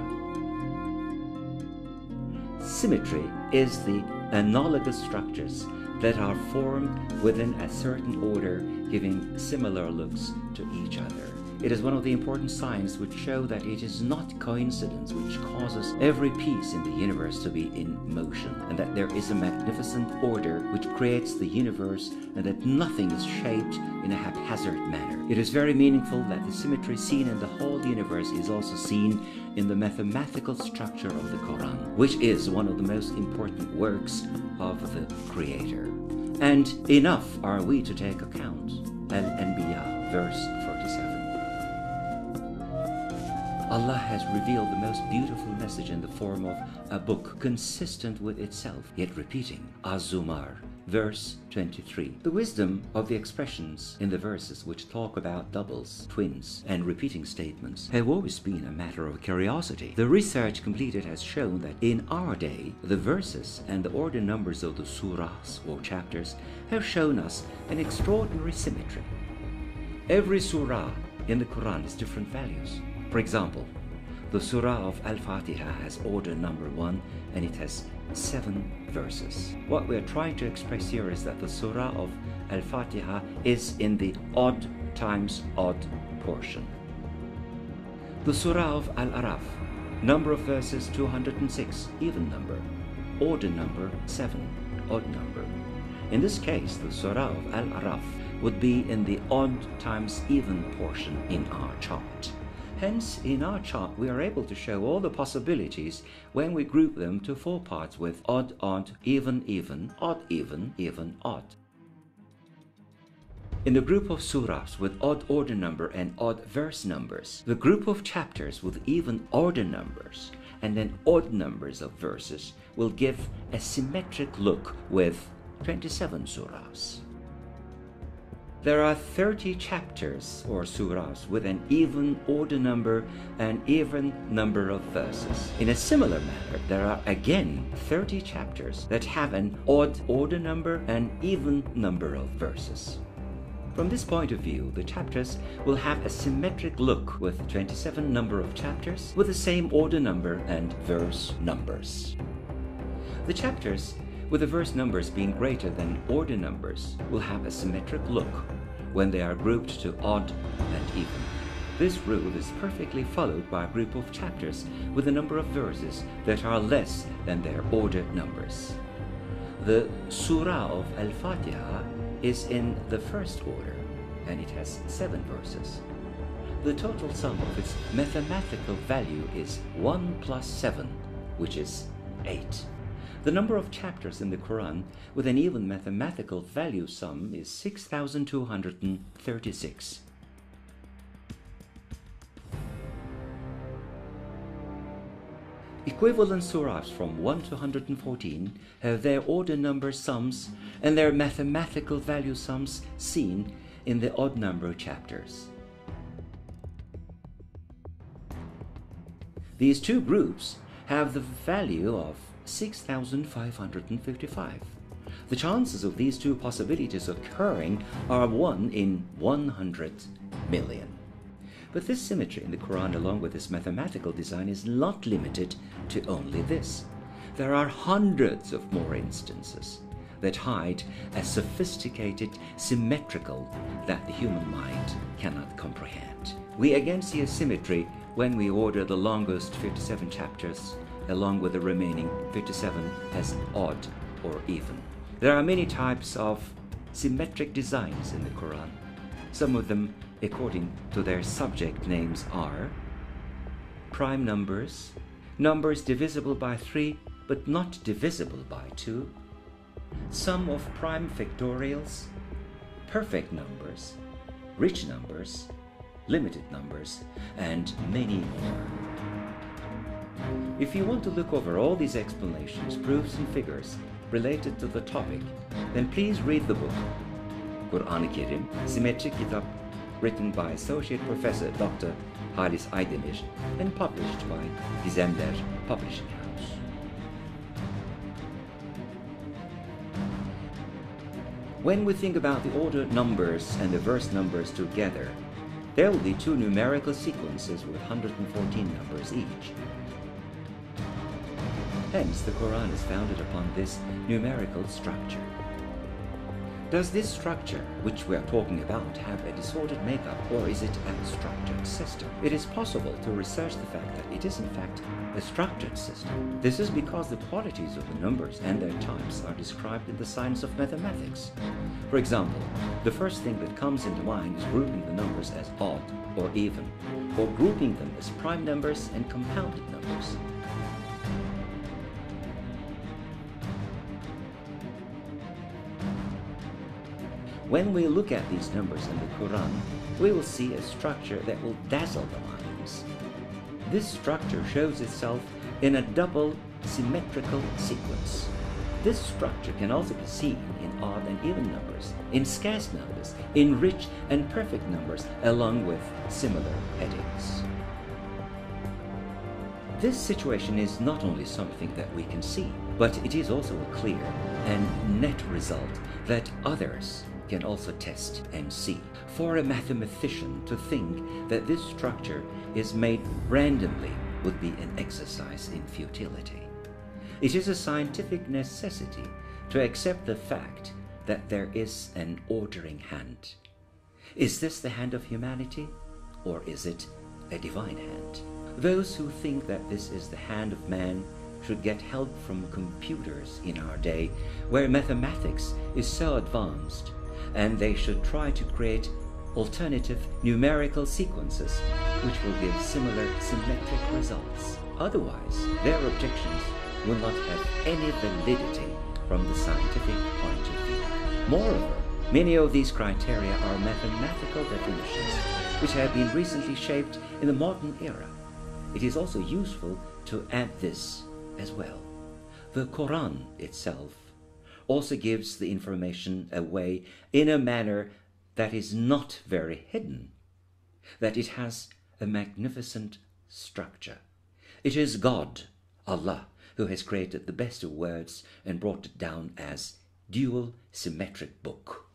Symmetry is the analogous structures that are formed within a certain order, giving similar looks to each other. It is one of the important signs which show that it is not coincidence which causes every piece in the universe to be in motion, and that there is a magnificent order which creates the universe, and that nothing is shaped in a haphazard manner. It is very meaningful that the symmetry seen in the whole universe is also seen in the mathematical structure of the Quran, which is one of the most important works of the Creator. And enough are we to take account. Al-Anbiya, verse 47. Allah has revealed the most beautiful message in the form of a book consistent with itself, yet repeating. Az-Zumar, verse 23. The wisdom of the expressions in the verses which talk about doubles, twins, and repeating statements have always been a matter of curiosity. The research completed has shown that in our day, the verses and the order numbers of the surahs or chapters have shown us an extraordinary symmetry. Every surah in the Quran has different values. For example, the Surah of Al-Fatiha has order number 1 and it has 7 verses. What we are trying to express here is that the Surah of Al-Fatiha is in the odd times odd portion. The Surah of Al-Araf, number of verses 206, even number. Order number 7, odd number. In this case, the Surah of Al-Araf would be in the odd times even portion in our chart. Hence, in our chart, we are able to show all the possibilities when we group them to 4 parts with odd, odd, even, even, odd, even, even, odd. In the group of surahs with odd order number and odd verse numbers, the group of chapters with even order numbers and then odd numbers of verses will give a symmetric look with 27 surahs. There are 30 chapters or surahs with an even order number and even number of verses. In a similar manner, there are again 30 chapters that have an odd order number and even number of verses. From this point of view, the chapters will have a symmetric look with 27 number of chapters with the same order number and verse numbers. The chapters with the verse numbers being greater than order numbers will have a symmetric look when they are grouped to odd and even. This rule is perfectly followed by a group of chapters with a number of verses that are less than their order numbers. The Surah of Al-Fatiha is in the first order and it has 7 verses. The total sum of its mathematical value is 1 plus 7, which is 8. The number of chapters in the Quran with an even mathematical value sum is 6,236. Equivalent surahs from 1 to 114 have their order number sums and their mathematical value sums seen in the odd number chapters. These two groups have the value of 6,555. The chances of these two possibilities occurring are 1 in 100 million. But this symmetry in the Quran, along with its mathematical design, is not limited to only this. There are hundreds of more instances that hide a sophisticated symmetrical that the human mind cannot comprehend. We again see a symmetry when we order the longest 57 chapters along with the remaining 57 as odd or even. There are many types of symmetric designs in the Quran. Some of them, according to their subject names, are prime numbers, numbers divisible by 3 but not divisible by 2, sum of prime factorials, perfect numbers, rich numbers, limited numbers, and many more. If you want to look over all these explanations, proofs and figures related to the topic, then please read the book Kur'an-ı Kerim, Symmetric Kitap, written by Associate Professor Dr. Halis Aydemir and published by GİZEMLER Publishing House. When we think about the order numbers and the verse numbers together, there will be 2 numerical sequences with 114 numbers each. Hence, the Quran is founded upon this numerical structure. Does this structure, which we are talking about, have a disordered makeup, or is it a structured system? It is possible to research the fact that it is in fact a structured system. This is because the qualities of the numbers and their types are described in the science of mathematics. For example, the first thing that comes into mind is grouping the numbers as odd or even, or grouping them as prime numbers and compounded numbers. When we look at these numbers in the Quran, we will see a structure that will dazzle the minds. This structure shows itself in a double symmetrical sequence. This structure can also be seen in odd and even numbers, in scarce numbers, in rich and perfect numbers, along with similar headings. This situation is not only something that we can see, but it is also a clear and net result that others can also test and see. For a mathematician to think that this structure is made randomly would be an exercise in futility. It is a scientific necessity to accept the fact that there is an ordering hand. Is this the hand of humanity, or is it a divine hand? Those who think that this is the hand of man should get help from computers in our day, where mathematics is so advanced, and they should try to create alternative numerical sequences which will give similar symmetric results. Otherwise, their objections will not have any validity from the scientific point of view. Moreover, many of these criteria are mathematical definitions which have been recently shaped in the modern era. It is also useful to add this as well. The Quran itself also gives the information away in a manner that is not very hidden, that it has a magnificent structure. It is God, Allah, who has created the best of words and brought it down as dual symmetric book.